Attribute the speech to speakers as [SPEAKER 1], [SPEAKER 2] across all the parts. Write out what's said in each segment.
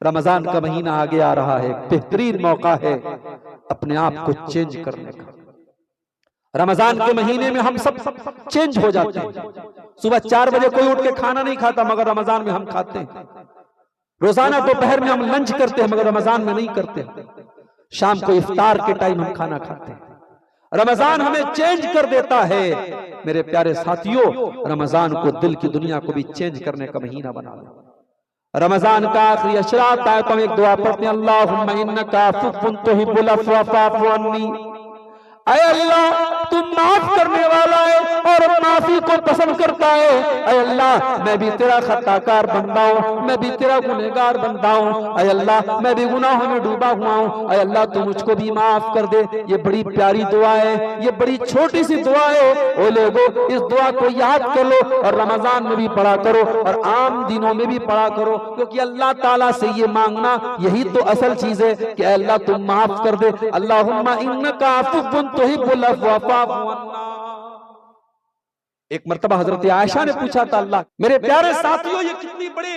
[SPEAKER 1] रमजान का महीना आगे आ रहा है, बेहतरीन मौका है अपने आप को चेंज करने का। रमजान के महीने में हम सब चेंज हो जाते हैं। सुबह 4 बजे कोई उठ के खाना नहीं खाता, मगर रमजान में हम खाते हैं। रोजाना दोपहर में हम लंच करते हैं, मगर रमजान में नहीं करते। शाम को इफ्तार के टाइम हम खाना खाते हैं। रमजान हमें चेंज कर देता है। मेरे प्यारे साथियों, रमजान को दिल की दुनिया को भी चेंज करने का महीना बना लो। रमजान का आखिरी अशरा आता है तो हम एक दुआ पढ़ते हैं, अल्लाहुम्मा इन्नका अफ़्वुन तुहिब्बुल अफ़्व फ़अफ़ु अन्नी। ऐ अल्लाह, तुम माफ करने वाला है और माफी को पसंद करता है। ऐ अल्लाह, मैं भी तेरा खताकार बंदा हूँ, मैं भी तेरा गुनहगार बंदा हूँ। ऐ अल्लाह, मैं भी गुनाहों में डूबा हुआ हूँ। ऐ अल्लाह, तू मुझको भी माफ कर दे। ये बड़ी प्यारी दुआ है, ये बड़ी छोटी सी दुआ है। ओ लोगों, इस दुआ को याद कर लो और रमजान में भी पढ़ा करो और आम दिनों में भी पढ़ा करो, क्योंकि अल्लाह ताला से ये मांगना यही तो असल चीज है कि अल्लाह तुम माफ कर दे। अल्लाहुम्मा इन्नका अफ़्वुन तुहिब्बुल अफ़्व फ़अफ़ु अन्ना। एक मर्तबा हजरत आयशा ने पूछा था, अल्लाह, मेरे प्यारे साथियों, ये कितनी बड़ी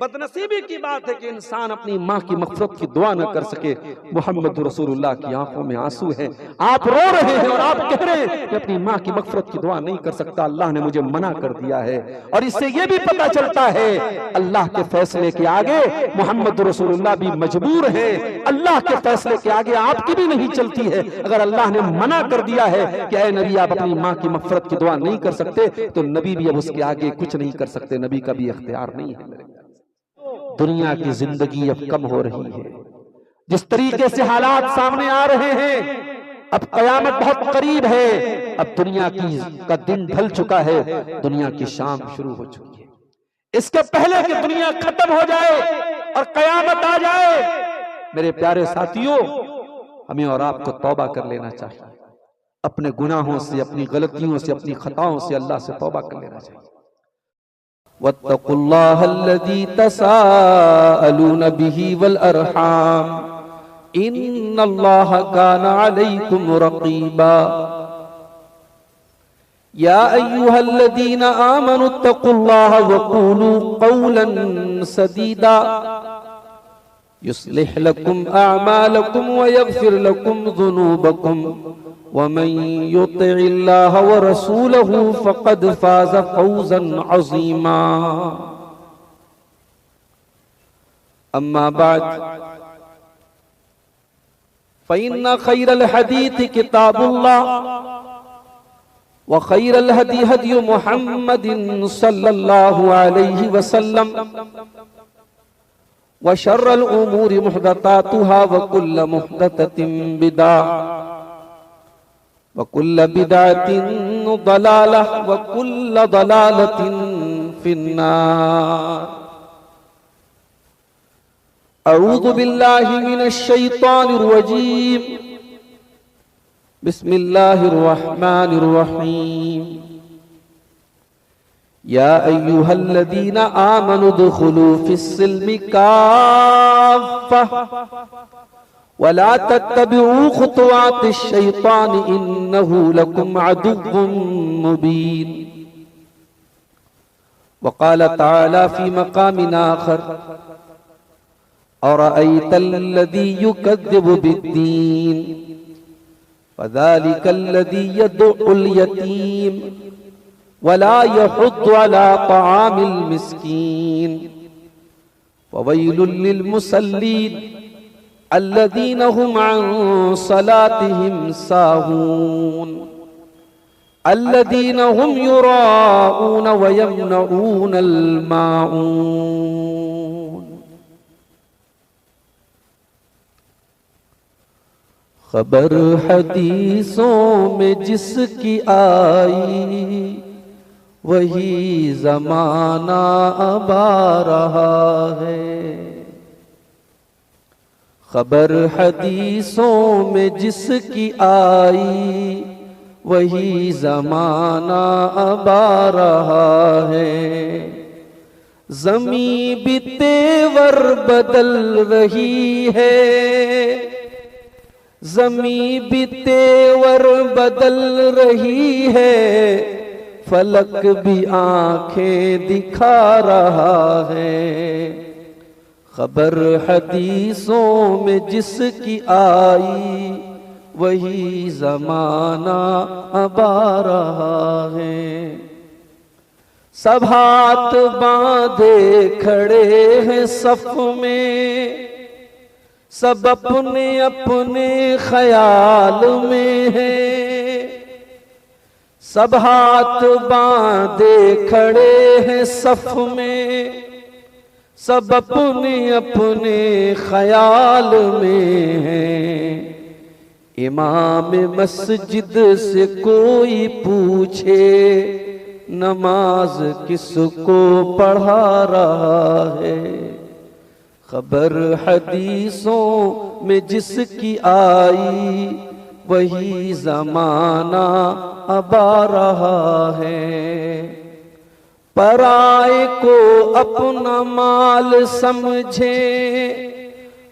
[SPEAKER 1] बदनसीबी की बात है कि इंसान अपनी माँ की मग़फ़िरत की दुआ न कर सके। मोहम्मद रसूलुल्लाह की आंखों में आंसू है, आप रो रहे हैं और आप कह रहे हैं कि अपनी माँ की मग़फ़िरत की दुआ नहीं कर सकता, अल्लाह ने मुझे मना कर दिया है। और इससे यह भी पता चलता है अल्लाह के फैसले के आगे मोहम्मद रसूलुल्लाह भी मजबूर है। अल्लाह के फैसले के आगे आपकी भी नहीं चलती है। अगर अल्लाह ने मना कर दिया है कि ऐ नबी, आप अपनी माँ की मग़फ़िरत की दुआ नहीं कर सकते, तो नबी भी अब उसके आगे कुछ नहीं कर सकते। नबी का भी इख्तियार नहीं है। दुनिया की जिंदगी अब कम हो रही है। जिस तरीके से हालात सामने आ रहे हैं, अब कयामत बहुत करीब है। अब दुनिया का दिन ढल चुका है, दुनिया की शाम शुरू हो चुकी है। इसके पहले कि दुनिया खत्म हो जाए और कयामत आ जाए, मेरे प्यारे साथियों, हमें और आपको तौबा कर लेना चाहिए। अपने गुनाहों से, अपनी गलतियों से, अपनी खताओं से अल्लाह से तौबा कर लेना चाहिए। वत्तकुल्लाह अल्लज़ी तसाअलून बिही वल अरहाम इन्नल्लाह काना अलैकुम रक़ीबा। या अय्युहल्लज़ीना आमनुत्तकुल्लाह वक़ूलू क़ौलन सदीदा युस्लिह लकुम अअमालकुम व यग़फिर लकुम ज़ुनूबकुम वमन युतिइल्लाह व रसूलहु फ़क़द फ़ाज़ फ़ौज़न अज़ीमा। अम्मा बाद फ़इन्न ख़ैरल हदीस किताबुल्लाह व ख़ैरल हदी हदी मुहम्मदिन सल्लल्लाहु अलैहि वसल्लम व शर्रल उमूरि मुहदसातुहा व कुल्ल मुहदसतिन बिदअह व कुल्ल बिदअतिन दलालह व कुल्ल दलालतिन फिन्नार। अऊज़ु बिल्लाहि मिनश शैतानिर रजीम। बिस्मिल्लाहिर रहमानिर रहीम। या अय्युहल्लज़ीना आमनु दुखुलू फिस्सिल्मि काफ़्फ़ा वला तत्तबिऊ खुतवातिश शैतान इन्नहु लकुम अदुव्वुम मुबीन। वक़ाल तआला फ़ी मक़ामिन आख़र अरअयतल्लज़ी युकज़्ज़िबु बिद्दीन फ़ज़ालिकल्लज़ी यदउल यतीम वला यहुद्दु अला तआमिल मिस्कीन फ़वैलुल लिल मुसल्लीन अल्लज़ीना हुम अन सलातिहिम साहून अल्लज़ीना हुम युराऊन व यमनऊनल माऊन। खबर हदीसों में जिसकी आई वही जमाना अब आ रहा है। खबर हदीसों में जिसकी आई वही जमाना अब आ रहा है। ज़मीं भी तेवर बदल रही है, ज़मीं भी तेवर बदल रही है, फलक भी आंखें दिखा रहा है। खबर हदीसों में जिसकी आई वही जमाना अब आ रहा है। सब हाथ बांधे खड़े हैं सफ में, सब अपने अपने ख्याल में है। सब हाथ बांधे खड़े हैं सफ में, सब अपने अपने ख्याल में है। इमाम मस्जिद से कोई पूछे नमाज किसको पढ़ा रहा है। खबर हदीसों में जिसकी आई वही जमाना अब आ रहा है। पराए को अपना माल समझे,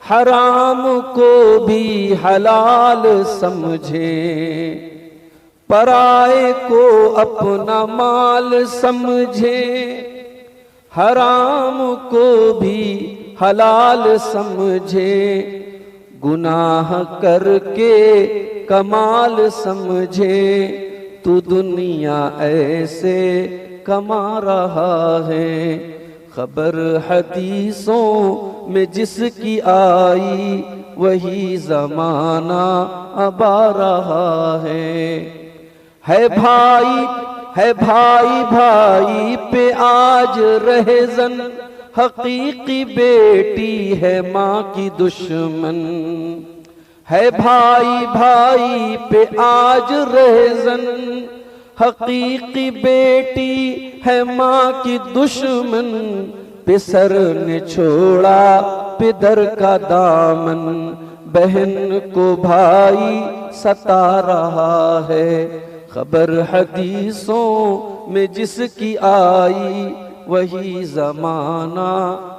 [SPEAKER 1] हराम को भी हलाल समझे। पराए को अपना माल समझे, हराम को भी हलाल समझे। गुनाह करके कमाल समझे, तू दुनिया ऐसे कमा रहा है। खबर हदीसों में जिसकी आई वही जमाना अब आ रहा है भाई भाई पे आज रहज़न, हकीकी बेटी है माँ की दुश्मन। है भाई भाई पे आज रहज़न, हकीकी बेटी है माँ की दुश्मन। पिसर ने छोड़ा पिदर का दामन, बहन को भाई सता रहा है। खबर हदीसों में जिसकी आई वही जमाना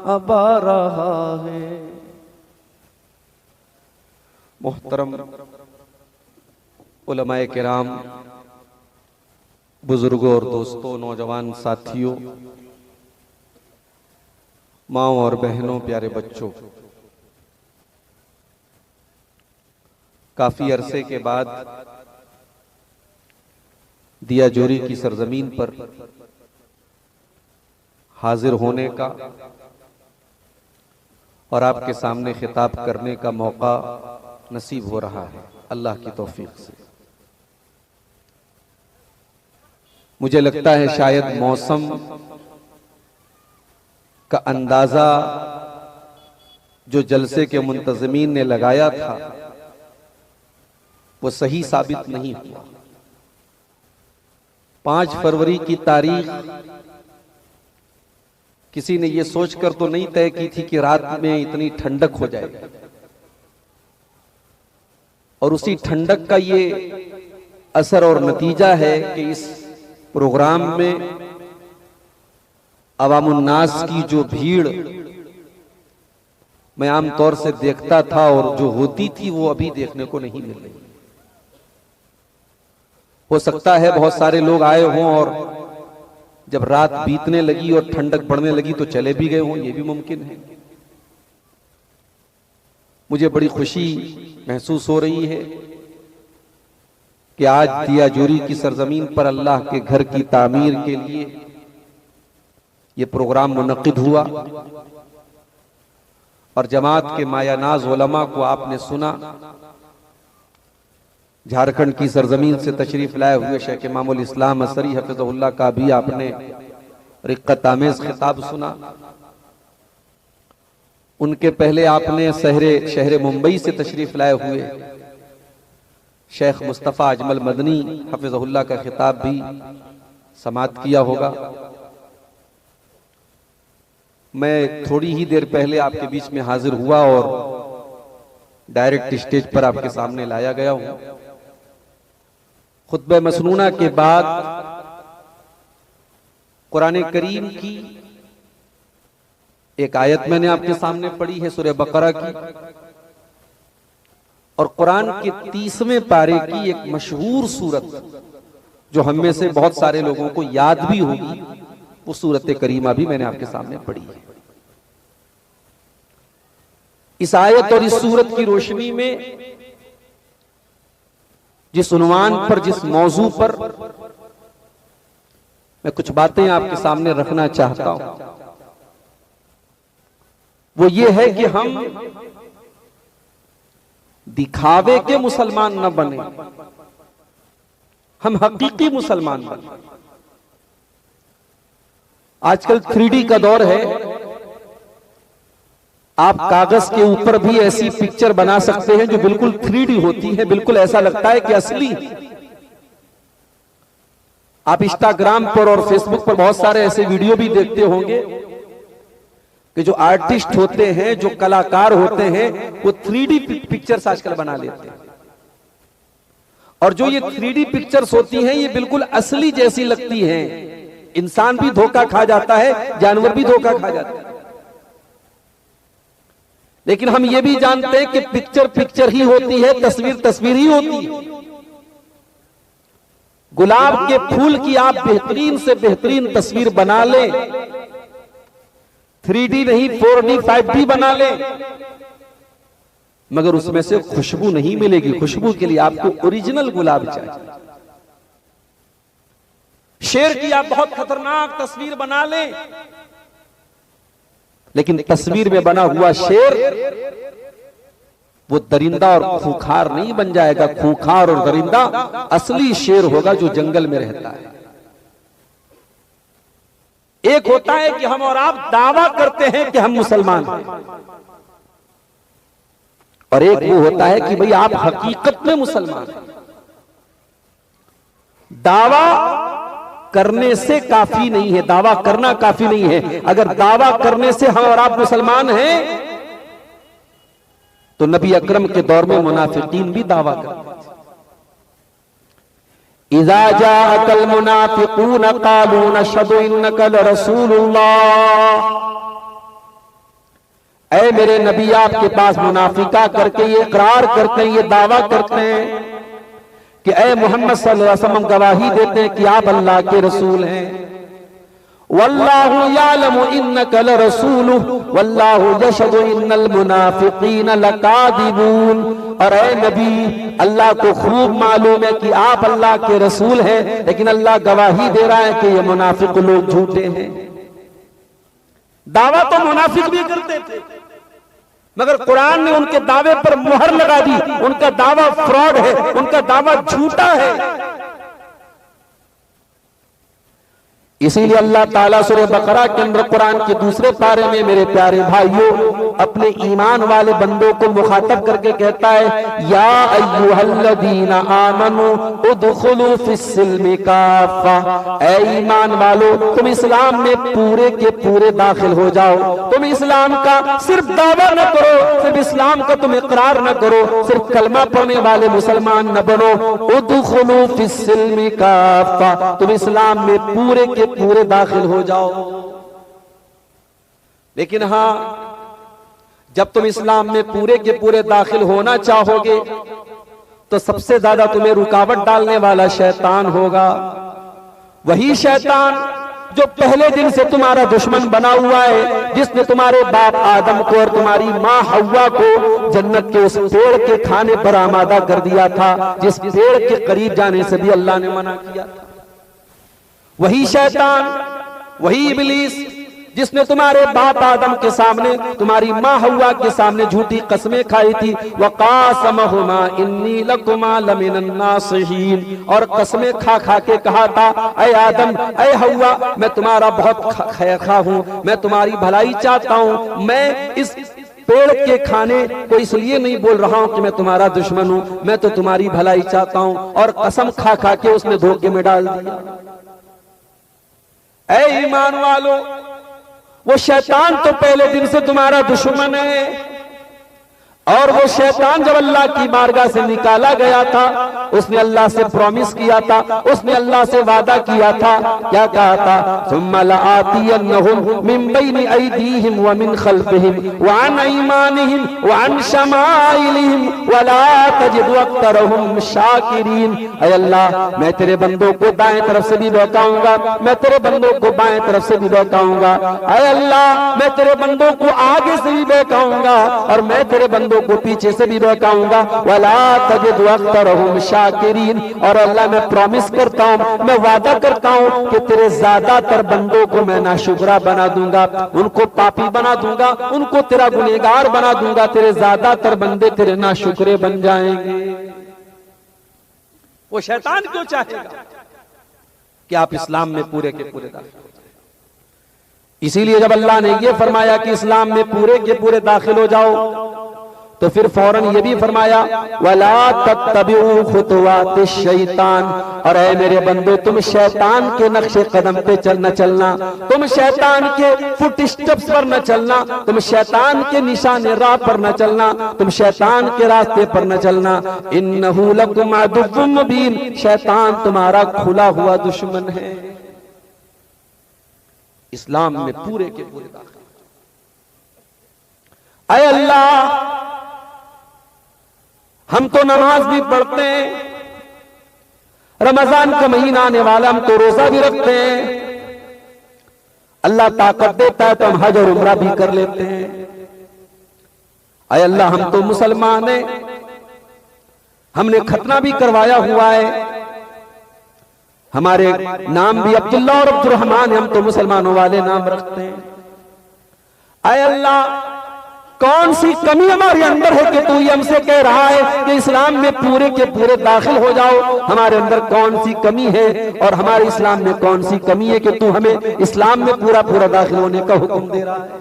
[SPEAKER 1] अब आ रहा है। मुहतरम उलमाए किराम, बुजुर्गों और दोस्तों, नौजवान साथियों, माँओं और बहनों, प्यारे बच्चों, काफी अरसे के बाद दिया जोरी की सरजमीन पर हाजिर होने का और आपके सामने खिताब करने का मौका नसीब हो रहा है अल्लाह की तौफीक से। मुझे लगता है शायद मौसम का अंदाजा जो जलसे के मुंतज़मीन ने लगाया था वो सही साबित नहीं हुआ। 5 फरवरी की तारीख किसी ने ये सोचकर तो नहीं तय की थी कि रात में इतनी ठंडक हो जाएगी, और उसी ठंडक का ये असर और नतीजा है कि इस प्रोग्राम में अवामुन्नास की जो भीड़ मैं आमतौर से देखता था और जो होती थी वो अभी देखने को नहीं मिल रही। हो सकता है बहुत सारे लोग आए हों और जब रात बीतने लगी और ठंडक बढ़ने लगी तो चले भी गए हों, ये भी मुमकिन है। मुझे बड़ी खुशी महसूस हो रही है कि आज दिया जोरी की सरजमीन पर अल्लाह के घर की तामीर के लिए ये प्रोग्राम मुनक्किद हुआ और जमात के मायानाज उलमा को आपने सुना। झारखंड की सरजमीन से तशरीफ लाए हुए शेख इमामुल इस्लाम असरी हफिज़हुल्लाह का भी आपने रिक्कत आमेज खिताब सुना। उनके पहले आपने शहर मुंबई से तशरीफ लाए हुए शेख मुस्तफ़ा अजमल मदनी हफिज़हुल्लाह का खिताब भी समाअत किया होगा। मैं थोड़ी ही देर पहले आपके बीच में हाजिर हुआ और डायरेक्ट स्टेज पर आपके सामने लाया गया हूं। खुतबे मसनूना के बाद कुरान करीम की एक आयत मैंने आपके सामने पढ़ी है सूरह बकरा की, और कुरान के 30वें पारे की एक मशहूर सूरत जो हम में से बहुत सारे लोगों को याद भी होगी, वो सूरत करीमा भी मैंने आपके सामने पढ़ी है। इस आयत और इस सूरत की रोशनी में जिस उन्वान पर, जिस मौजू पर मैं कुछ बातें आपके सामने रखना चाहता हूं, वो ये है कि हम दिखावे के मुसलमान न बने, हम हकीकी मुसलमान बने। आजकल 3D का दौर है, आप कागज के ऊपर भी ऐसी पिक्चर बना सकते हैं जो बिल्कुल 3D होती है, बिल्कुल ऐसा लगता है कि असली। आप इंस्टाग्राम पर और फेसबुक पर बहुत सारे ऐसे वीडियो भी देखते होंगे कि जो आर्टिस्ट होते हैं, जो कलाकार होते हैं, वो 3D पिक्चर्स आजकल बना लेते हैं। और जो ये 3D पिक्चर्स होती हैं, ये बिल्कुल असली जैसी लगती हैं। इंसान भी धोखा खा जाता है, जानवर भी धोखा खा जाता है। लेकिन हम ये भी जानते हैं कि पिक्चर पिक्चर ही होती है, तस्वीर तस्वीर ही होती है। गुलाब के फूल की आप बेहतरीन से बेहतरीन तस्वीर बना लें, 3D नहीं 4D 5D बना लें, मगर उसमें से खुशबू नहीं मिलेगी। खुशबू के लिए आपको ओरिजिनल गुलाब चाहिए। शेर की आप बहुत खतरनाक तस्वीर बना लें, लेकिन तस्वीर में बना हुआ शेर वो दरिंदा और खूंखार नहीं बन जाएगा। खूंखार और दरिंदा असली शेर होगा जो जंगल में रहता है। एक होता है कि हम और आप दावा करते हैं कि हम मुसलमान हैं, और एक वो होता है कि भाई आप हकीकत में मुसलमान हैं। दावा करने से काफी नहीं है, दावा करना काफी नहीं है। अगर दावा करने से हम और आप मुसलमान हैं, तो नबी अकरम के दौर में मुनाफिकीन भी दावा करते थे। इज़ा जाअकल मुनाफिकून क़ालू नशहदु इन्नका लरसूलुल्लाह। ऐ मेरे नबी, आपके पास मुनाफिका करके ये इकरार करते हैं, ये दावा करते हैं कि ऐ मोहम्मद सल्लल्लाहु अलैहि वसल्लम गवाही देते हैं कि आप अल्लाह के रसूल हैं। वल्लाहु यालमु इन्नका लरसूलुहु वल्लाहु यशहदु इन्नल मुनाफिकीन लकादिबून। और ऐ नबी, अल्लाह को खूब मालूम है कि आप अल्लाह के रसूल हैं, लेकिन अल्लाह गवाही दे रहा है कि ये मुनाफिक लोग झूठे हैं। दावा तो मुनाफिक भी करते थे, मगर कुरान ने उनके दावे पर मुहर लगा दी। उनका दावा फ्रॉड है, उनका दावा झूठा है। इसीलिए अल्लाह ताला सूरह बकरा के अंदर कुरान के दूसरे पारे में मेरे प्यारे भाइयों अपने ईमान वाले बंदों को मुखातब करके कहता है, या अय्युहल्लज़ीना आमनू उदखुलू फिस्सिल्मि काफ़ा। ऐ ईमान वालो, तुम इस्लाम में पूरे के पूरे दाखिल हो जाओ। तुम इस्लाम का सिर्फ दावा न करो, सिर्फ इस्लाम का तुम इकरार न करो, सिर्फ कलमा पढ़ने वाले मुसलमान न बनो। उदखुलू फिस्सिल्मि काफ़ा, तुम इस्लाम में पूरे के पूरे दाखिल हो जाओ। लेकिन हां, जब तुम इस्लाम में पूरे के पूरे दाखिल होना चाहोगे, तो सबसे ज्यादा तुम्हें रुकावट डालने वाला शैतान होगा। वही शैतान जो पहले दिन से तुम्हारा दुश्मन बना हुआ है, जिसने तुम्हारे बाप आदम को और तुम्हारी माँ हव्वा को जन्नत के उस पेड़ के खाने पर आमादा कर दिया था, जिस पेड़ के करीब जाने से भी अल्लाह ने मना किया था। वही शैतान, वही इब्लीस जिसने तुम्हारे बाप आदम के सामने, तुम्हारी माँ हव्वा के सामने झूठी कसमें खाई थी। वक़ासमहुमा इन्नी लकुमा लमिनन नासिहीन, और कसमें खा खा के कहा था, ऐ आदम, ऐ हव्वा, मैं तुम्हारा बहुत खैरखा हूं, मैं तुम्हारी भलाई चाहता हूं। मैं इस पेड़ के खाने को इसलिए नहीं बोल रहा हूं कि मैं तुम्हारा दुश्मन हूं, मैं तो तुम्हारी भलाई चाहता हूं। और कसम खा खा के उसने धोखे में डाल दिया। ऐ ईमान वालो, वो शैतान तो पहले दिन से तुम्हारा दुश्मन है। और वो शैतान जब अल्लाह की बारगाह से निकाला गया था, उसने अल्लाह से प्रॉमिस किया था, उसने अल्लाह से वादा किया था, क्या कहा था? सुम्मा लआतियन्नहुम मिन बैनि अयदीहिम व मिन खल्फिहिम व अन अयमानिहिम व अन शमाइलिहिम व ला तजिदु अक्तरहुम शाकिरीन। ऐ अल्लाह, मैं तेरे बंदों को दाएं तरफ से भी बहकाऊंगा, मैं तेरे बंदों को बाएं तरफ से भी बहकाऊंगा। ऐ अल्लाह, मैं तेरे बंदों को आगे से भी बहकाऊंगा और मैं तेरे बंदों को पीछे से भी बहकाऊंगा। वला तजिदु अक्तरहुम शाकिरीन। और अल्लाह, मैं प्रॉमिस करता हूं, मैं वादा करता हूं कि तेरे ज्यादातर बंदों को मैं नाशुक्रा बना दूंगा, उनको पापी बना दूंगा, उनको तेरा गुनहगार बना दूंगा। तेरे ज्यादातर बंदे तेरे नाशुक्रे बन जाएंगे। वो शैतान क्यों चाहेगा कि आप इस्लाम में पूरे के पूरे दाखिल हो जाए? इसीलिए जब अल्लाह ने यह फरमाया कि इस्लाम में पूरे के पूरे दाखिल हो जाओ, तो फिर फौरन ये भी फरमाया वला तत्तबिउ खुतवातिश शैतान। और ऐ मेरे बंदो, तुम शैतान के नक्शे कदम पे न चलना, तुम शैतान के फुट स्टेप्स पर न चलना, तुम शैतान के निशाने राह पर न चलना, तुम शैतान के रास्ते पर न चलना। इन्नहु लकुम अदुव्वुम मुबीन। शैतान तुम्हारा खुला हुआ दुश्मन है। इस्लाम में पूरे के पूरे दाखिल। ऐ अल्लाह, हम तो नमाज भी पढ़ते हैं, रमजान का महीना आने वाला, हम तो रोजा भी रखते हैं, अल्लाह ताकत देता है तो हम हज और उम्रा भी कर लेते हैं। ऐ अल्लाह, हम तो मुसलमान हैं, हमने खतना भी करवाया हुआ है, हमारे नाम भी अब्दुल्ला और अब्दुर्रहमान है, हम तो मुसलमानों वाले नाम रखते हैं। ऐ अल्लाह, कौन सी कमी हमारे अंदर है कि तू ये हमसे कह रहा है कि इस्लाम में पूरे के पूरे दाखिल हो जाओ? हमारे अंदर कौन सी कमी है और हमारे इस्लाम में कौन सी कमी है कि तू हमें इस्लाम में पूरा पूरा दाखिल होने का हुक्म दे रहा है?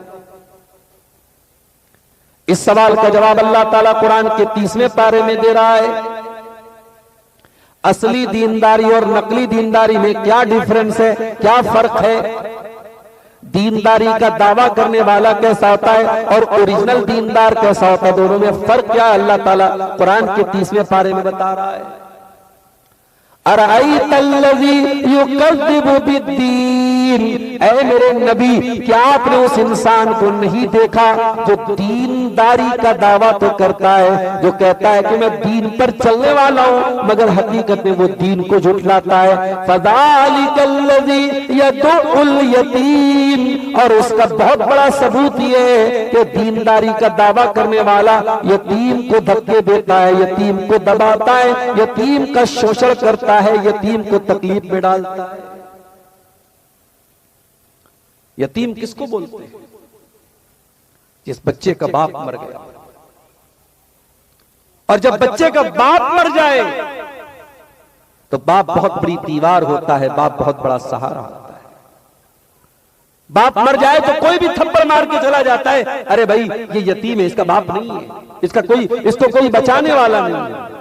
[SPEAKER 1] इस सवाल का जवाब अल्लाह ताला कुरान के 30वें पारे में दे रहा है। असली दीनदारी और नकली दीनदारी में क्या डिफरेंस है, क्या फर्क है? दीनदारी का दावा करने वाला कैसा होता है और ओरिजिनल दीनदार कैसा होता है, दोनों में फर्क क्या है? अल्लाह ताला कुरान के 30वें पारे में बता रहा है। अरअयतल्लज़ी युकज़्ज़िबु बिद्दीन। ऐ मेरे नबी, क्या आपने उस इंसान को नहीं देखा जो दीनदारी का दावा तो करता है, जो कहता है कि मैं दीन पर चलने वाला हूं, मगर हकीकत में वो दीन को झुठलाता है। फ़ज़ालिकल्लज़ी यदुल यतीम। और उसका बहुत बड़ा सबूत ये है कि दीनदारी का दावा करने वाला यतीम को धक्के देता है, यतीम को दबाता है, यतीम का शोषण करता है, यतीम को तकलीफ में डालता है। यतीम किसको बोलते हैं? जिस बच्चे का बाप मर गया। और जब बच्चे का बाप मर जाए तो बाप बहुत बड़ी दीवार होता है, बाप बहुत बड़ा सहारा होता है। बाप मर जाए तो कोई भी थप्पड़ मार के चला जाता है, अरे भाई ये यतीम है, इसका बाप नहीं है, इसको कोई बचाने वाला नहीं है।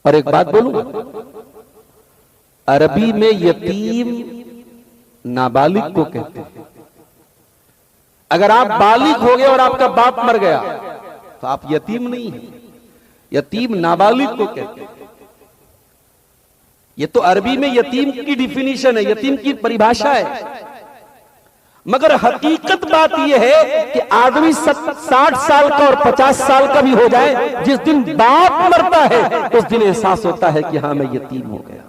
[SPEAKER 1] और एक बात बोलूं, अरबी में यतीम नाबालिग को कहते हैं। अगर आप बालिग हो गए और आपका बाप मर गया तो आप यतीम नहीं है, यतीम नाबालिग को कहते हैं। ये तो अरबी में यतीम की डिफिनीशन है, यतीम की परिभाषा है। मगर हकीकत बात यह है कि आदमी 60 साल का और 50 साल का भी हो जाए, जिस दिन बाप मरता है उस दिन एहसास होता है कि हाँ मैं यतीम हो गया।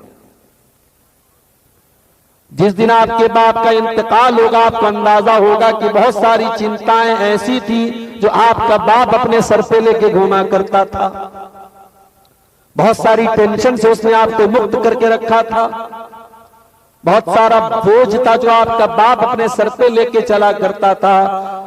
[SPEAKER 1] जिस दिन आपके बाप का इंतकाल होगा, आपको अंदाजा होगा कि बहुत सारी चिंताएं ऐसी थी जो आपका बाप अपने सर पे लेके घूमा करता था, बहुत सारी टेंशन से उसने आपको मुक्त करके रखा था, बहुत सारा बोझ था जो आपका बाप अपने सर पे लेके चला करता था।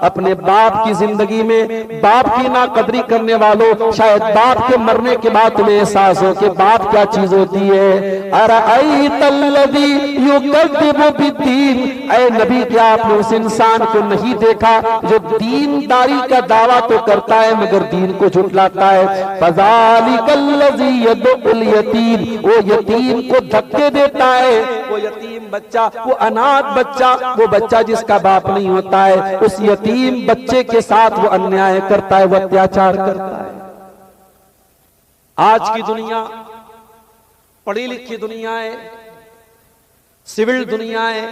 [SPEAKER 1] अपने बाप की जिंदगी में बाप की नाकदरी करने वालों, शायद बाप के मरने के बाद तुम्हें एहसास हो कि बाप क्या चीज होती है। अरअयतल्लज़ी युकज़्ज़िबु बिद्दीन। ऐ नबी, क्या आपने उस इंसान को नहीं देखा जो दीनदारी का दावा तो करता है मगर दीन को झुठलाता है? फ़ज़ालिकल्लज़ी यदुल यतीम। वो यतीम को धक्के देता है, वो यतीम बच्चा, वो अनाथ बच्चा, वो बच्चा जिसका बाप नहीं होता है, उस यतीम बच्चे के साथ वो अन्याय करता है, वो अत्याचार करता है। आज की दुनिया पढ़ी लिखी दुनिया है, सिविल दुनिया है,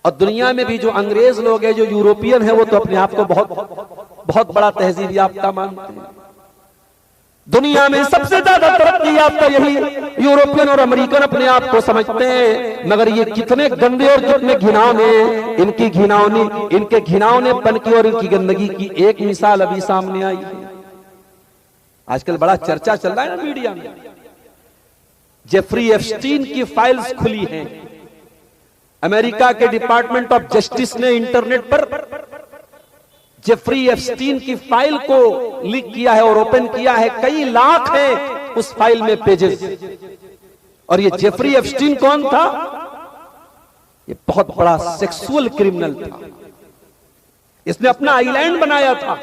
[SPEAKER 1] और दुनिया में भी जो अंग्रेज लोग हैं, जो यूरोपियन है, वो तो अपने आप को बहुत बड़ा तहजीब याफ्ता मानते हैं। दुनिया में सबसे ज्यादा तरक्की याफ्ता यही यूरोपियन और अमेरिकन अपने आप को समझते हैं, मगर ये कितने गंदे और कितने घिनौने, इनके घिनौनेपन की और इनकी गंदगी की एक मिसाल अभी सामने आई है। आजकल बड़ा चर्चा चल रहा है ना मीडिया में, जेफरी एप्स्टीन की फाइल्स खुली हैं। अमेरिका के डिपार्टमेंट ऑफ जस्टिस ने इंटरनेट पर जेफरी एप्स्टीन की फाइल को लीक किया है और ओपन किया है। कई लाख है उस फाइल में पेजेस। और ये जेफरी एप्स्टीन कौन था? ये बहुत बड़ा सेक्सुअल क्रिमिनल था। इसने अपना आइलैंड बनाया था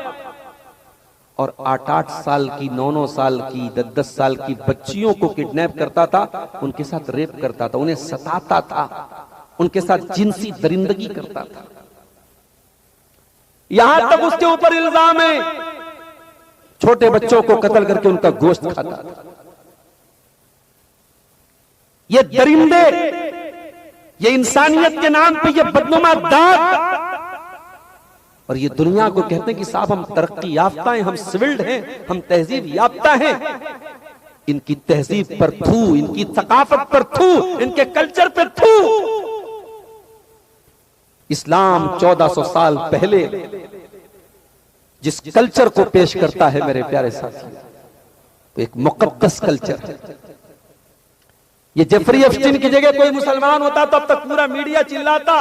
[SPEAKER 1] और 8-8 साल की, 9-9 साल की, 10-10 साल की बच्चियों को किडनैप करता था, उनके साथ रेप करता था, उन्हें सताता था, उनके साथ जिनसी दरिंदगी करता था। यहां तक उसके ऊपर इल्जाम है छोटे बच्चों को कत्ल करके उनका गोश्त खाता था। ये दरिंदे, ये इंसानियत के नाम पे ये बदनुमा दाग, और ये दुनिया को कहते हैं कि साहब हम तरक्की याफ्ता हैं, हम सिविल्ड हैं, हम तहजीब याफ्ता हैं। इनकी तहजीब पर थू, इनकी सकाफत पर थू, इनके कल्चर पर थू। इस्लाम 1400 साल पहले जिस कल्चर को पेश करता है मेरे प्यारे साथियों, तो एक मुकद्दस कल्चर है। ये जेफरी एप्स्टीन की जगह कोई मुसलमान होता तो अब तक पूरा मीडिया चिल्लाता।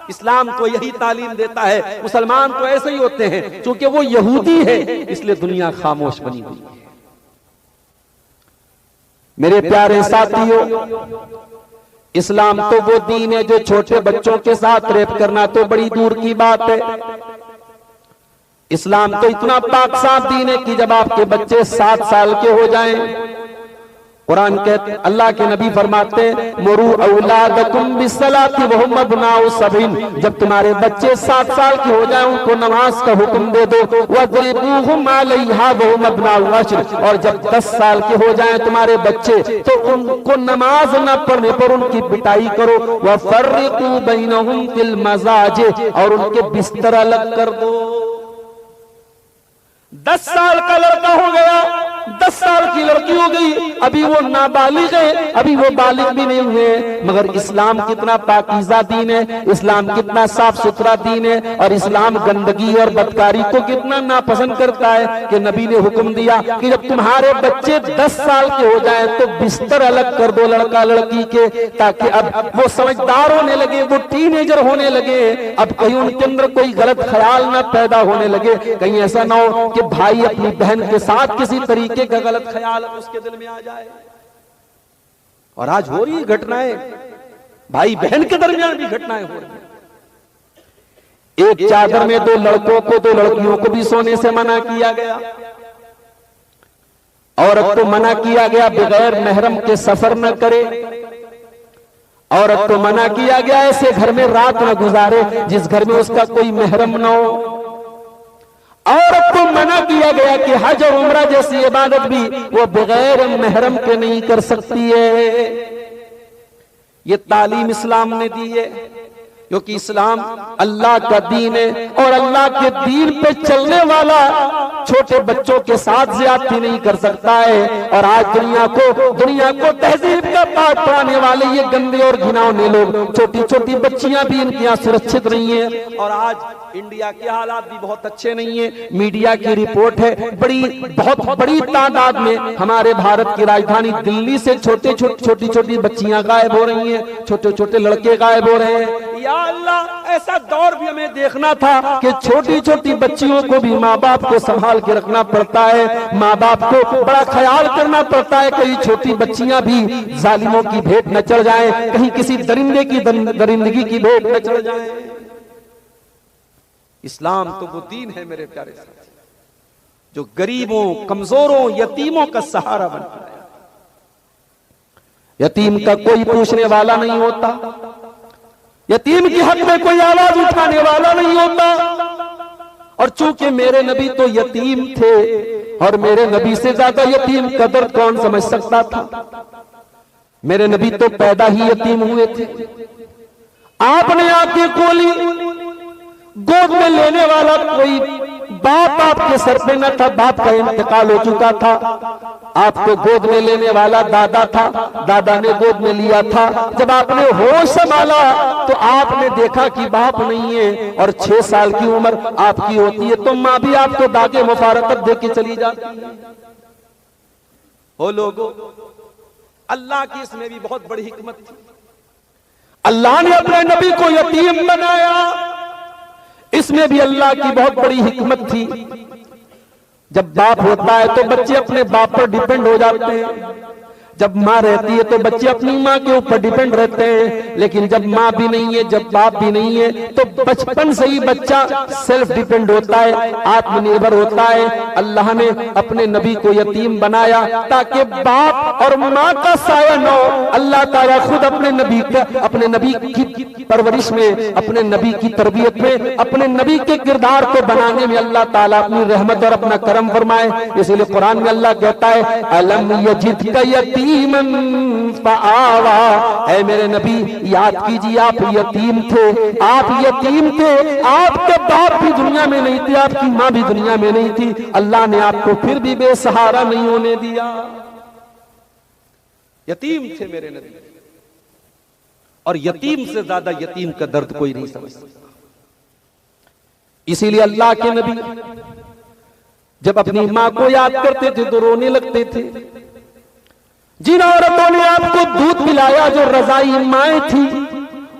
[SPEAKER 1] इस्लाम तो यही तालीम देता है, मुसलमान तो ऐसे ही होते हैं, क्योंकि वो यहूदी है इसलिए दुनिया खामोश बनी हुई है। मेरे प्यारे साथियों, इस्लाम तो वो दीन है जो छोटे बच्चों के साथ रेप करना तो बड़ी दूर की बात है। इस्लाम तो इतना पाक साफ दीन है कि जब आपके बच्चे 7 साल के हो जाएं, कुरान कहते, अल्लाह के नबी फरमाते मुरू औलादकुम बिस्सलाति वहुम अब्नाउ सबीन, जब तुम्हारे बच्चे 7 साल के हो जाएं उनको नमाज का हुक्म दे दो। वज़रिबूहुम अलैहा वहुम अब्नाउ अश्र, और जब 10 साल के हो जाएं तुम्हारे बच्चे तो उनको नमाज न पढ़ने पर उनकी पिटाई करो। वफ़र्रिकू बैनहुम फिल मज़ाजिह, और उनके बिस्तर अलग कर दो। 10 साल का लड़का हो गया, 10 साल की लड़की हो गई, अभी वो नाबालिग है, अभी वो बालिग भी नहीं हुए, मगर इस्लाम कितना पाकीज़ा दीन है, इस्लाम कितना साफ सुथरा दीन है, और इस्लाम गंदगी और बदकारी को कितना नापसंद करता है कि नबी ने हुक्म दिया कि जब तुम्हारे बच्चे 10 साल के हो जाए तो बिस्तर अलग कर दो लड़का लड़की के, ताकि अब वो समझदार होने लगे, वो टीनेजर होने लगे, अब कहीं उनके अंदर कोई गलत ख्याल ना पैदा होने लगे, कहीं ऐसा ना हो कि भाई अपनी बहन के साथ किसी तरीके का गलत ख्याल उसके दिल में आ जाए। और आज हो रही घटनाएं, भाई बहन के दरमियान भी घटनाएं हो रही। एक चादर में 2 लड़कों को, 2 लड़कियों को भी सोने से मना किया गया। औरत को मना किया गया बगैर महरम के सफर न करे। औरत को मना किया गया ऐसे घर में रात न गुजारे जिस घर में उसका कोई महरम न हो। औरत को मना किया गया कि हज और उम्रा जैसी इबादत भी वो बगैर महरम के नहीं कर सकती है। ये तालीम इस्लाम ने दी है, क्योंकि इस्लाम अल्लाह का दीन है और अल्लाह के दीन पे चलने वाला छोटे बच्चों के साथ ज्यादती नहीं कर सकता है। और आज दुनिया को तहजीब का पाठ पढ़ाने वाले ये गंदे और घिनौने लोग, छोटी छोटी बच्चियां भी इनके यहाँ सुरक्षित नहीं है। और आज इंडिया के हालात भी बहुत अच्छे नहीं है। मीडिया की रिपोर्ट है बहुत बड़ी तादाद में हमारे भारत की राजधानी दिल्ली से छोटी छोटी बच्चियां गायब हो रही हैं, छोटे छोटे लड़के गायब हो रहे हैं। या अल्लाह, ऐसा दौर भी हमें देखना था कि छोटी छोटी बच्चियों को भी माँ बाप को संभाल के रखना पड़ता है, माँ बाप को बड़ा ख्याल करना पड़ता है। कहीं छोटी बच्चियां भी जालिमों की भेंट न चढ़ जाएं, कहीं किसी दरिंदे की दरिंदगी की भेंट न चढ़ जाएं। इस्लाम तो वो दीन है मेरे प्यारे साथी, जो गरीबों, कमजोरों, यतीमों का सहारा बनता है। यतीम का कोई पूछने वाला नहीं होता, यतीम के हक में कोई आवाज उठाने वाला नहीं होता। और चूंकि मेरे नबी तो यतीम थे और मेरे नबी से ज्यादा यतीम का दर्द कौन समझ सकता था। मेरे नबी तो पैदा ही यतीम हुए थे। आपने आंखें खोली, गोद में लेने वाला कोई बाप आपके सर पे न था, बाप का इंतकाल हो चुका था। आपको गोद में लेने वाला दादा था, दादा ने गोद में लिया था। जब आपने होश संभाला तो आपने देखा कि बाप नहीं है और 6 साल की उम्र आपकी होती है तो माँ भी आपको दागे मुबारकत दे के चली जाती है। हो लोगों, अल्लाह की इसमें भी बहुत बड़ी हिकमत थी। अल्लाह ने अपने नबी को यतीम बनाया, इसमें भी अल्लाह की बहुत बड़ी हिकमत थी। जब बाप होता है तो बच्चे अपने बाप पर डिपेंड हो जाते हैं, जब माँ रहती है तो बच्चे अपनी माँ के ऊपर डिपेंड रहते हैं। लेकिन जब माँ भी नहीं है, जब बाप भी नहीं है, तो बचपन से ही बच्चा सेल्फ डिपेंड होता है, आत्मनिर्भर होता है। अल्लाह ने अपने नबी को यतीम बनाया ताकि बाप और माँ का साया न हो। अल्लाह ताला खुद अपने नबी की परवरिश में, अपने नबी की तरबियत में, अपने नबी के किरदार को बनाने में अल्लाह ताला अपनी रहमत और अपना करम फरमाए। इसीलिए कुरान में अल्लाह कहता है, अलम यजिदका यतीमन फआवा। ऐ मेरे नबी, याद कीजिए आप यतीम थे, आप यतीम थे, आपके बाप भी दुनिया में नहीं थे, आपकी माँ भी दुनिया में नहीं थी। अल्लाह ने आपको फिर भी बेसहारा नहीं होने दिया। यतीम थे मेरे नबी, और यतीम से ज्यादा यतीम का दर्द कोई नहीं समझ सकता। इसीलिए अल्लाह के नबी जब अपनी माँ को याद करते थे तो रोने लगते थे। जिन औरतों ने आपको दूध पिलाया, जो रजाई माएं थी,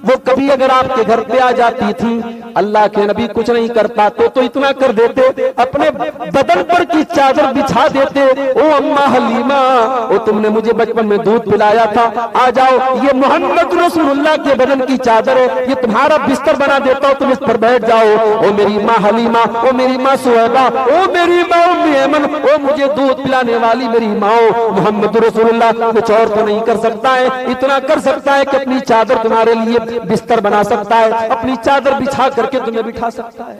[SPEAKER 1] वो कभी अगर आपके घर पे आ जाती थी, अल्लाह के नबी कुछ नहीं कर पाते तो इतना कर देते, अपने बदन पर की चादर बिछा देते। ओ अम्मा हलीमा, ओ तुमने मुझे बचपन में दूध पिलाया था, आ जाओ, ये मोहम्मद रसूलुल्लाह के बदन की चादर है, ये तुम्हारा बिस्तर बना देता हूं, तुम इस पर बैठ जाओ। ओ मेरी माँ हलीमा, ओ मेरी माँ सुहैबा, ओ मेरी माँ उम्मे ऐमन, ओ मुझे दूध पिलाने वाली मेरी माँ, मोहम्मद रसूलुल्लाह कुछ और तो नहीं कर सकता है, इतना कर सकता है कि अपनी चादर तुम्हारे लिए बिस्तर बना सकता है, अपनी चादर बिछा करके तुम्हें बिठा सकता है।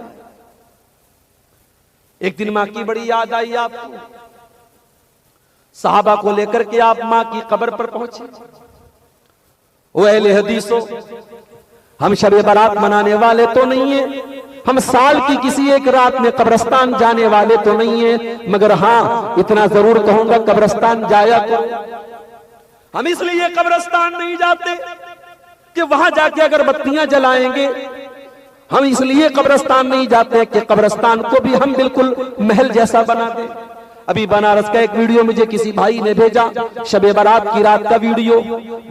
[SPEAKER 1] एक दिन मां की बड़ी याद आई आपको, सहाबा को लेकर के आप मां की कब्र पर पहुंचे। ओ अहले हदीसो, हम शब बारात मनाने वाले तो नहीं है, हम साल की किसी एक रात में कब्रिस्तान जाने वाले तो नहीं है, मगर हां इतना जरूर कहूंगा, कब्रिस्तान जाया करो। हम इसलिए कब्रिस्तान नहीं जाते कि वहां जाके अगरबत्तियां जलाएंगे, हम इसलिए कब्रिस्तान नहीं जाते कि कब्रिस्तान को भी हम बिल्कुल महल जैसा बना दें। अभी बनारस का एक वीडियो मुझे किसी भाई ने भेजा, शबे बारात की रात का वीडियो।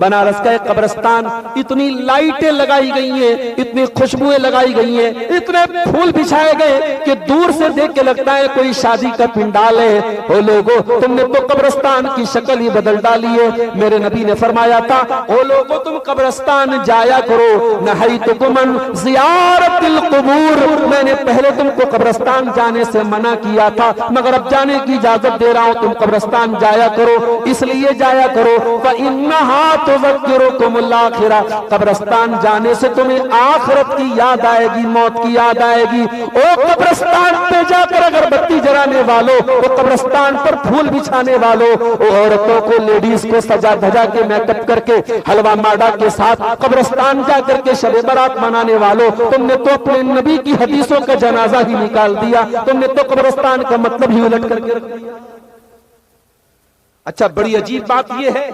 [SPEAKER 1] बनारस का एक कब्रिस्तान, इतनी लाइटें लगाई गई हैं, इतनी खुशबुएं लगाई गई हैं, इतने फूल बिछाए गए कि दूर से देख के लगता है कोई शादी का पिंडाल है। ओ लोगों, तुमने तो कब्रिस्तान की शक्ल ही बदल डाली है। मेरे नबी ने फरमाया था, ओ लोगों तुम कब्रिस्तान जाया करो, नहैतुकुम ज़ियारतिल कुबूर, मैंने पहले तुमको कब्रिस्तान जाने से मना किया था, मगर अब जाने की इजाजत दे रहा हूं, तुम कब्रिस्तान जाया करो। इसलिए जाया करो, फइन्नहा तुज़क्किरुकुमुल आखिरा, कब्रिस्तान जाने से तुम्हें आखिरत की याद आएगी, मौत की याद आएगी। ओ कब्रिस्तान पे जाकर अगरबत्ती जलाने वालों, ओ कब्रिस्तान पर फूल बिछाने वालों, ओ औरतों को, लेडीज को सजा धजा के मेकअप करके हलवा माडा के साथ कब्रिस्तान जाकर के शबे बारात मनाने वालों, तुमने तो अपने नबी की हदीसों का जनाजा ही निकाल दिया, तुमने तो कब्रिस्तान का मतलब ही उलट करके रख दिया। अच्छा, बड़ी अजीब बात यह है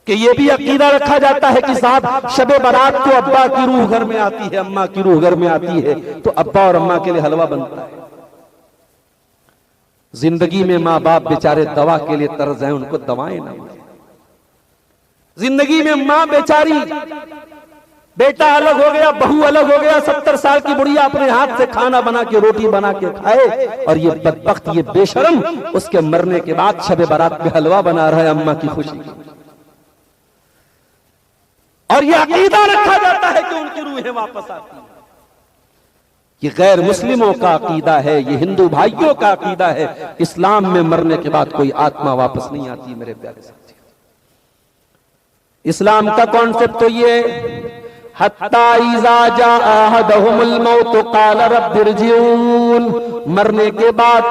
[SPEAKER 1] कि यह भी अकीदा रखा जाता है कि साहब शबे बारात तो अब्बा की रूह घर में आती है, अम्मा की रूह घर में आती है, तो अब्बा और अम्मा के लिए हलवा बनता है। जिंदगी में माँ बाप बेचारे दवा के लिए तरस जाए, उनको दवाएं ना मिले। जिंदगी में माँ बेचारी, बेटा अलग हो गया, बहू अलग हो गया, 70 साल की बुढ़िया अपने हाथ से खाना बना के, रोटी बना के खाए, और ये बदबख्त, ये बेशरम उसके मरने के बाद शबे बारात में हलवा बना रहा है अम्मा की खुशी। और ये अकीदा रखा जाता है कि उनकी रूहें वापस आती हैं। ये गैर मुस्लिमों का अकीदा है, ये हिंदू भाइयों का अकीदा है। इस्लाम में मरने के बाद कोई आत्मा वापस नहीं आती मेरे प्यारे साथी। इस्लाम का कॉन्सेप्ट तो ये हत्ता इज़ा जाअ अहदहुमुल मौत क़ाल रब्बिरजिऊन, मरने के बाद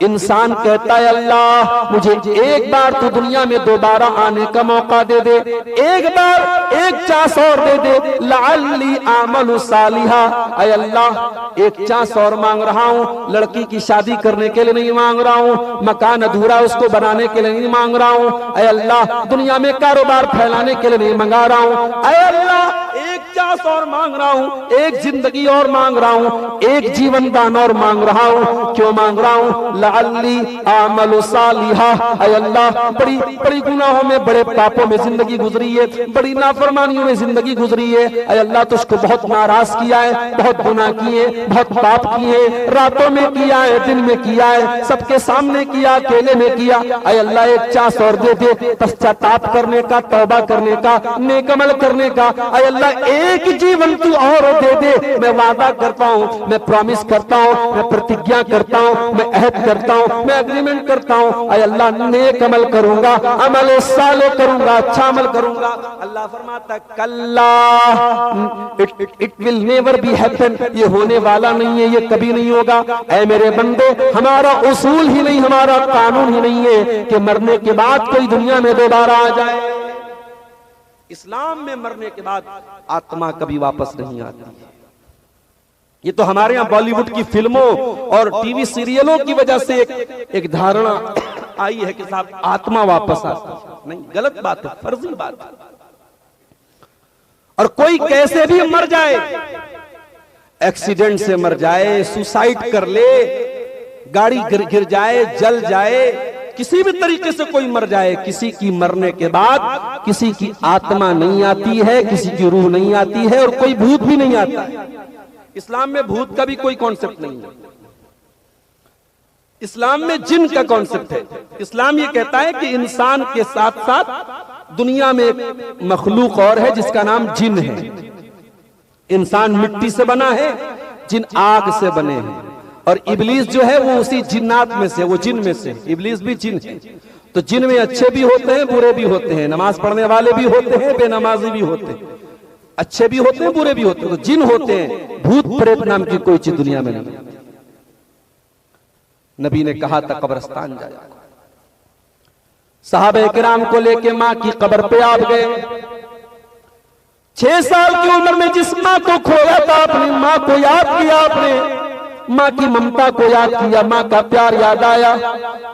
[SPEAKER 1] इंसान कहता है अल्लाह मुझे एक बार तो दुनिया में दोबारा आने का मौका दे दे, एक बार एक चांस और दे दे, लअल्ली आमलु सालिहा। ऐ अल्लाह एक चांस और मांग रहा हूँ, लड़की की शादी करने के लिए नहीं मांग रहा हूँ, मकान अधूरा उसको बनाने के लिए नहीं मांग रहा हूँ, ऐ अल्लाह दुनिया में कारोबार फैलाने के लिए नहीं मंगा रहा हूँ, ऐ अल्लाह एक चांस और मांग रहा हूँ, एक जिंदगी और मांग रहा हूँ, एक जीवन दान और मांग रहा हूँ। क्यों मांग रहा हूँ? लअल्ली आमलु सालिहा। ऐ अल्लाह बड़ी बड़ी गुनाहों में, बड़े पापों में जिंदगी गुजरी है, बड़ी नाफरमानियों में जिंदगी गुजरी है। ऐ अल्लाह तुझको बहुत नाराज किया है, बहुत गुनाह किए, बहुत पाप किए, रातों में किया है, दिन में किया है, सबके सामने किया, अकेले में किया। ऐ अल्लाह एक चांस और दे दे, पश्चाताप करने का, तौबा करने का, नेक अमल करने का। ऐ अल्लाह एक जीवन तू और दे दे। मैं वादा करता हूँ, मैं प्रॉमिस करता हूँ, मैं प्रतिज्ञा करता हूँ, मैं अहद करता हूँ, मैं एग्रीमेंट करता हूँ, ऐ अल्लाह नेक अमल करूंगा, अमल साले करूंगा, अच्छा अमल करूंगा। अल्लाह फरमाता कल्ला it will never be happen, ये होने वाला नहीं है, ये कभी नहीं होगा। ऐ मेरे बंदे, हमारा उसूल ही नहीं, हमारा कानून ही नहीं है कि मरने के बाद कोई दुनिया में दोबारा आ जाए। इस्लाम में मरने के बाद आत्मा कभी वापस नहीं आती है। ये तो हमारे यहाँ बॉलीवुड की फिल्मों और टीवी सीरियलों की वजह से एक धारणा आई है कि साहब आत्मा वापस आती है। नहीं, गलत बात है, फर्जी बात है। और कोई कैसे भी मर जाए, एक्सीडेंट से मर जाए, सुसाइड कर ले, गाड़ी गिर जाए, जल जाए, किसी भी तरीके से कोई मर जाए, किसी की मरने के बाद किसी की आत्मा नहीं आती है, किसी की रूह नहीं आती है, और कोई भूत भी नहीं आता है। इस्लाम में भूत का भी कोई कॉन्सेप्ट नहीं है। इस्लाम में जिन का कॉन्सेप्ट है। इस्लाम ये कहता है कि इंसान के साथ साथ दुनिया में एक मखलूक और है जिसका नाम जिन है। इंसान मिट्टी से बना है, जिन आग से बने हैं, और इब्लीस जो है वो उसी जिन्नात में से, वो जिन में से, इब्लीस भी जिन है। तो जिन में अच्छे भी होते हैं, बुरे भी होते हैं, नमाज पढ़ने वाले भी होते हैं, बेनमाजी भी होते हैं, अच्छे भी होते हैं, बुरे भी होते हैं। तो जिन होते हैं, भूत प्रेत नाम की कोई चीज दुनिया में नहीं। नबी ने कहा था कब्रिस्तान जाया। सहाबे किराम को लेके मां की कब्र पे आप गए। 6 साल की उम्र में जिस मां को खोया था, अपनी मां को याद किया आपने, माँ की ममता को याद किया, माँ का प्यार याद आया।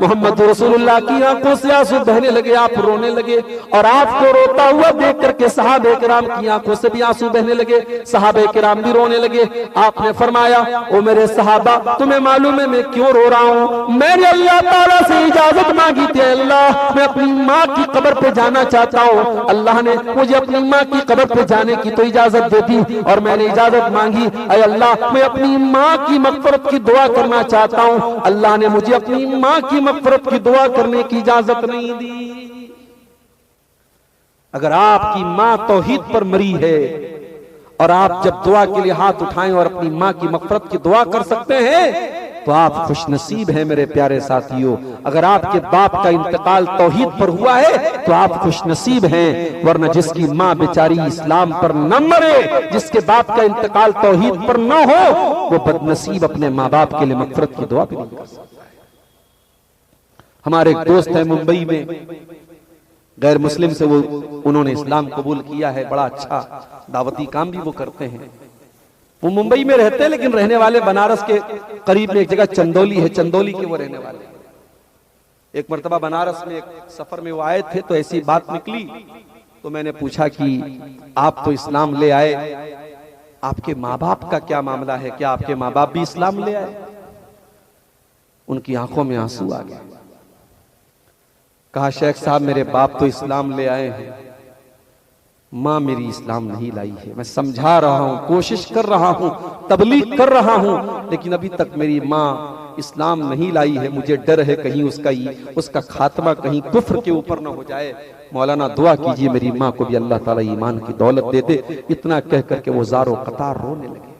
[SPEAKER 1] मोहम्मद रसूलुल्लाह की आंखों से आंसू बहने लगे, आप रोने लगे, और आपको रोता हुआ देख करके सहाबे किराम की आंखों से भी आंसू बहने लगे, सहाबे किराम भी रोने लगे। आपने फरमाया, ओ मेरे सहाबा, तुम्हें मालूम है मैं क्यों रो रहा हूँ? मैंने अल्लाह ताला से इजाजत मांगी थी, अल्लाह मैं अपनी माँ की कब्र पे जाना चाहता हूँ। अल्लाह ने मुझे अपनी माँ की कब्र पे जाने की तो इजाजत दे दी, और मैंने इजाजत मांगी, ऐ अल्लाह मैं अपनी माँ की मगफिरत की दुआ करना चाहता हूं। अल्लाह ने मुझे अपनी मां की मगफिरत की दुआ करने की इजाजत नहीं दी। अगर आपकी मां तौहीद पर मरी है, और आप जब दुआ के लिए हाथ उठाएं और अपनी मां की मगफिरत की दुआ कर सकते हैं, तो आप खुशनसीब हैं मेरे प्यारे साथियों। अगर आपके बाप का इंतकाल तौहीद पर हुआ है तो आप खुशनसीब हैं, वरना जिसकी मां बेचारी इस्लाम पर न मरे, जिसके बाप का इंतकाल तौहीद पर न हो, वो बदनसीब अपने माँ बाप के लिए मगफिरत की दुआ भी नहीं कर सकता। हमारे एक दोस्त है मुंबई में, गैर मुस्लिम से उन्होंने इस्लाम कबूल किया है, बड़ा अच्छा दावती काम भी वो करते हैं। वो मुंबई में रहते हैं, लेकिन रहने वाले बनारस के करीब में एक जगह चंदौली है, चंदौली के वो रहने वाले। एक मर्तबा बनारस में एक सफर में वो आए थे, तो ऐसी बात निकली, तो मैंने पूछा कि आप तो इस्लाम ले आए, आपके माँ बाप का क्या मामला है, क्या आपके माँ बाप भी इस्लाम ले आए? उनकी आंखों में आंसू आ गए। कहा, शेख साहब मेरे बाप तो इस्लाम ले आए हैं, मां मेरी इस्लाम नहीं लाई है। मैं समझा रहा हूं, कोशिश कर रहा हूं, तबलीग कर रहा हूं, लेकिन अभी तक मेरी मां इस्लाम नहीं लाई है। मुझे डर है कहीं उसका खात्मा कहीं कुफ्र के ऊपर ना हो जाए। मौलाना दुआ कीजिए मेरी मां को भी अल्लाह ताला ईमान की दौलत दे दे। इतना कह करके वो ज़ारो कतार रोने लगे।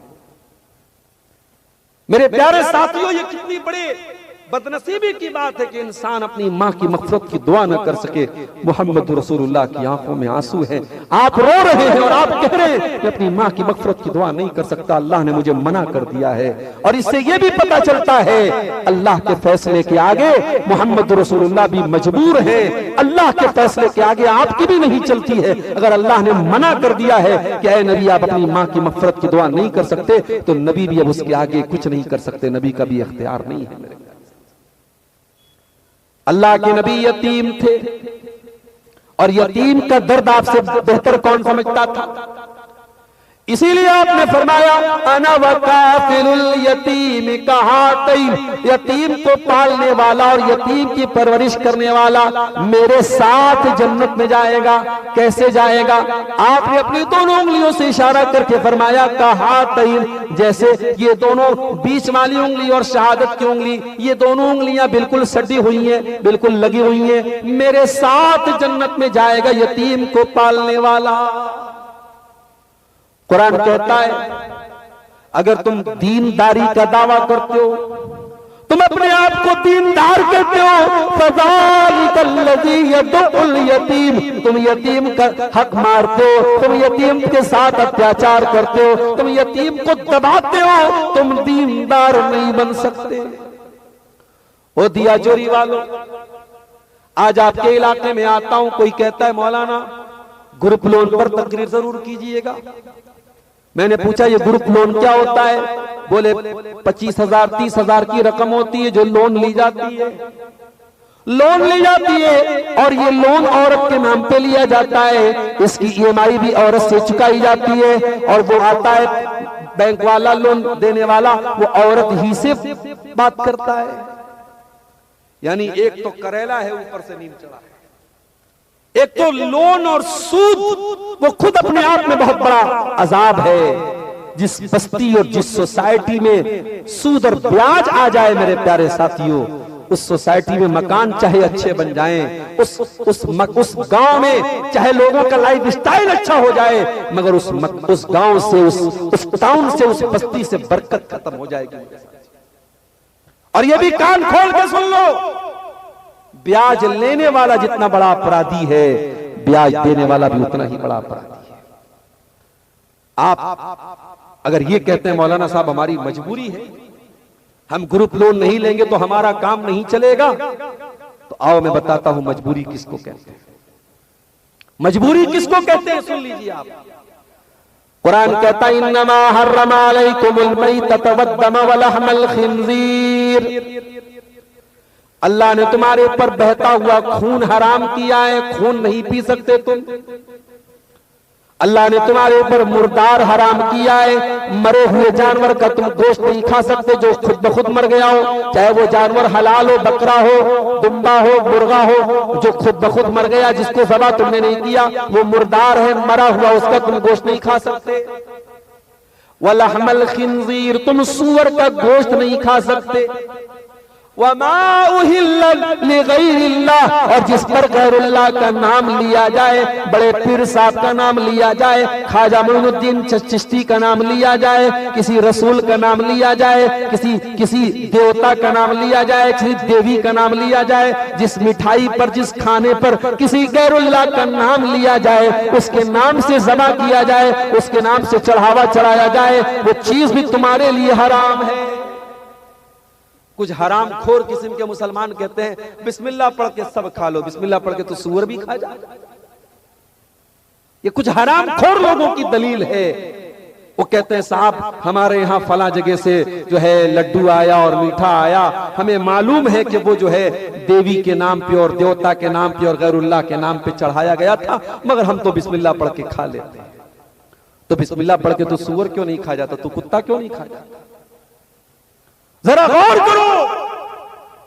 [SPEAKER 1] मेरे प्यारे साथियों, ये कितनी बड़े बदनसीबी की बात है कि इंसान अपनी माँ की मग़फ़िरत की दुआ न कर सके। मोहम्मद रसूलुल्लाह की आंखों में आंसू है, आप रो रहे हैं और आप कह रहे हैं कि अपनी माँ की मग़फ़िरत की दुआ नहीं कर सकता, अल्लाह ने मुझे मना कर दिया है। और इससे यह भी पता चलता है अल्लाह के फैसले के आगे मोहम्मद रसूलुल्लाह भी मजबूर है, अल्लाह के फैसले के आगे आपकी भी नहीं चलती है। अगर अल्लाह ने मना कर दिया है कि ऐ नबी आप अपनी माँ की मग़फ़िरत की दुआ नहीं कर सकते, तो नबी भी अब उसके आगे कुछ नहीं कर सकते, नबी का भी इख्तियार नहीं है। मेरे अल्लाह के नबी यतीम थे और यतीम का दर्द आपसे बेहतर कौन समझता था? इसीलिए आपने फरमाया अना वकाफिलुल यतीम कहातैन, यतीम को पालने वाला और यतीम की परवरिश करने वाला मेरे साथ जन्नत में जाएगा। कैसे जाएगा? आपने अपनी दोनों उंगलियों से इशारा करके फरमाया कहातैन, जैसे ये दोनों बीच वाली उंगली और शहादत की उंगली, ये दोनों उंगलियां बिल्कुल सटी हुई हैं, बिल्कुल लगी हुई हैं, मेरे साथ जन्नत में जाएगा यतीम को पालने वाला। कुरान कहता है अगर तुम दीनदारी का दावा करते हो, तुम अपने आप को दीनदार कहते हो, फज़ालिकल्लज़ी यदउल यतीम, तुम यतीम का हक मारते हो, तुम यतीम के साथ अत्याचार करते हो, तुम यतीम को दबाते हो, तुम दीनदार नहीं बन सकते। ओ दिया चोरी वालों, आज आपके इलाके में आता हूं, कोई कहता है मौलाना ग्रुप लोन पर तकरीर जरूर कीजिएगा। मैंने पूछा ये ग्रुप लोन क्या होता है? बोले 25,000 30,000 की रकम होती है जो लोन ली जाती है, लोन ली जाती है और ये लोन औरत के नाम पे लिया जाता है, इसकी ईएमआई भी औरत से चुकाई जाती है और वो आता है बैंक वाला लोन देने वाला, वो औरत ही से बात करता है। यानी एक तो करेला है ऊपर से नीम चढ़ा है, एक तो लोन और सूद वो खुद अपने आप में बहुत बड़ा अजाब है। जिस बस्ती और जिस सोसाइटी में सूद और ब्याज आ जाए मेरे प्यारे साथियों, उस सोसाइटी में मकान चाहे अच्छे बन जाएं, उस गांव में चाहे लोगों का लाइफ स्टाइल अच्छा हो जाए, मगर उस गांव से उस टाउन से उस बस्ती से बरकत खत्म हो जाएगी। और ये भी कान खोल के सुन लो, ब्याज लेने वाला जितना बड़ा अपराधी है, ब्याज देने वाला भी उतना ही बड़ा अपराधी है। आप अगर ये कहते हैं मौलाना साहब हमारी मजबूरी है, हम ग्रुप लोन नहीं लेंगे तो हमारा काम नहीं चलेगा, तो आओ मैं बताता हूं मजबूरी किसको कहते हैं। मजबूरी किसको कहते हैं सुन लीजिए आप। कुरान कहता है इन्नमा हर्रमा अलैकुमुल मैतत वद्दम वलहमल खिंजीर, अल्लाह ने तुम्हारे ऊपर बहता हुआ खून हराम किया है, खून नहीं पी सकते तुम। अल्लाह ने तुम्हारे ऊपर मुर्दार हराम किया है, मरे हुए जानवर का तुम गोश्त नहीं खा सकते जो खुद ब खुद मर गया हो, चाहे वो जानवर हलाल हो, बकरा हो, दुम्बा हो, मुर्गा हो, जो खुद ब खुद मर गया, जिसको ज़बा तुमने नहीं किया, वो मुर्दार है, मरा हुआ, उसका तुम गोश्त नहीं खा सकते। वलहमल खिंजीर, तुम सूअर का गोश्त नहीं खा सकते। वमा उहिल्ला लिगैरिल्लाह, और जिस पर गैरुल्लाह का नाम लिया जाए, बड़े पीर साहब का नाम लिया जाए, ख्वाजा मोइनुद्दीन चिश्ती का नाम लिया जाए, किसी रसूल का नाम लिया जाए, किसी देवता का नाम लिया जाए, किसी देवी का नाम लिया जाए, जिस मिठाई पर जिस खाने पर किसी गैरुल्लाह का नाम लिया जाए, उसके नाम से ज़बा किया जाए, उसके नाम से चढ़ावा चढ़ाया जाए, वो चीज भी तुम्हारे लिए हराम है। कुछ हराम खोर किस्म के मुसलमान कहते हैं बिस्मिल्लाह पढ़ के सब खा लो, बिस्मिल्लाह पढ़ के तो सूअर भी खा जाए। ये कुछ हराम खोर लोगों की दलील है। वो कहते हैं साहब हमारे यहाँ फला जगह से जो है लड्डू आया और मीठा आया, हमें मालूम है कि वो जो है देवी के नाम पे और देवता के नाम पे और गैरुल्लाह के नाम पे चढ़ाया गया था, मगर हम तो बिस्मिल्लाह पढ़ के खा लेते हैं। तो बिस्मिल्लाह पढ़ के तो सूअर क्यों नहीं खा जाता, तो कुत्ता क्यों नहीं खा जाता? जरा गौर करो,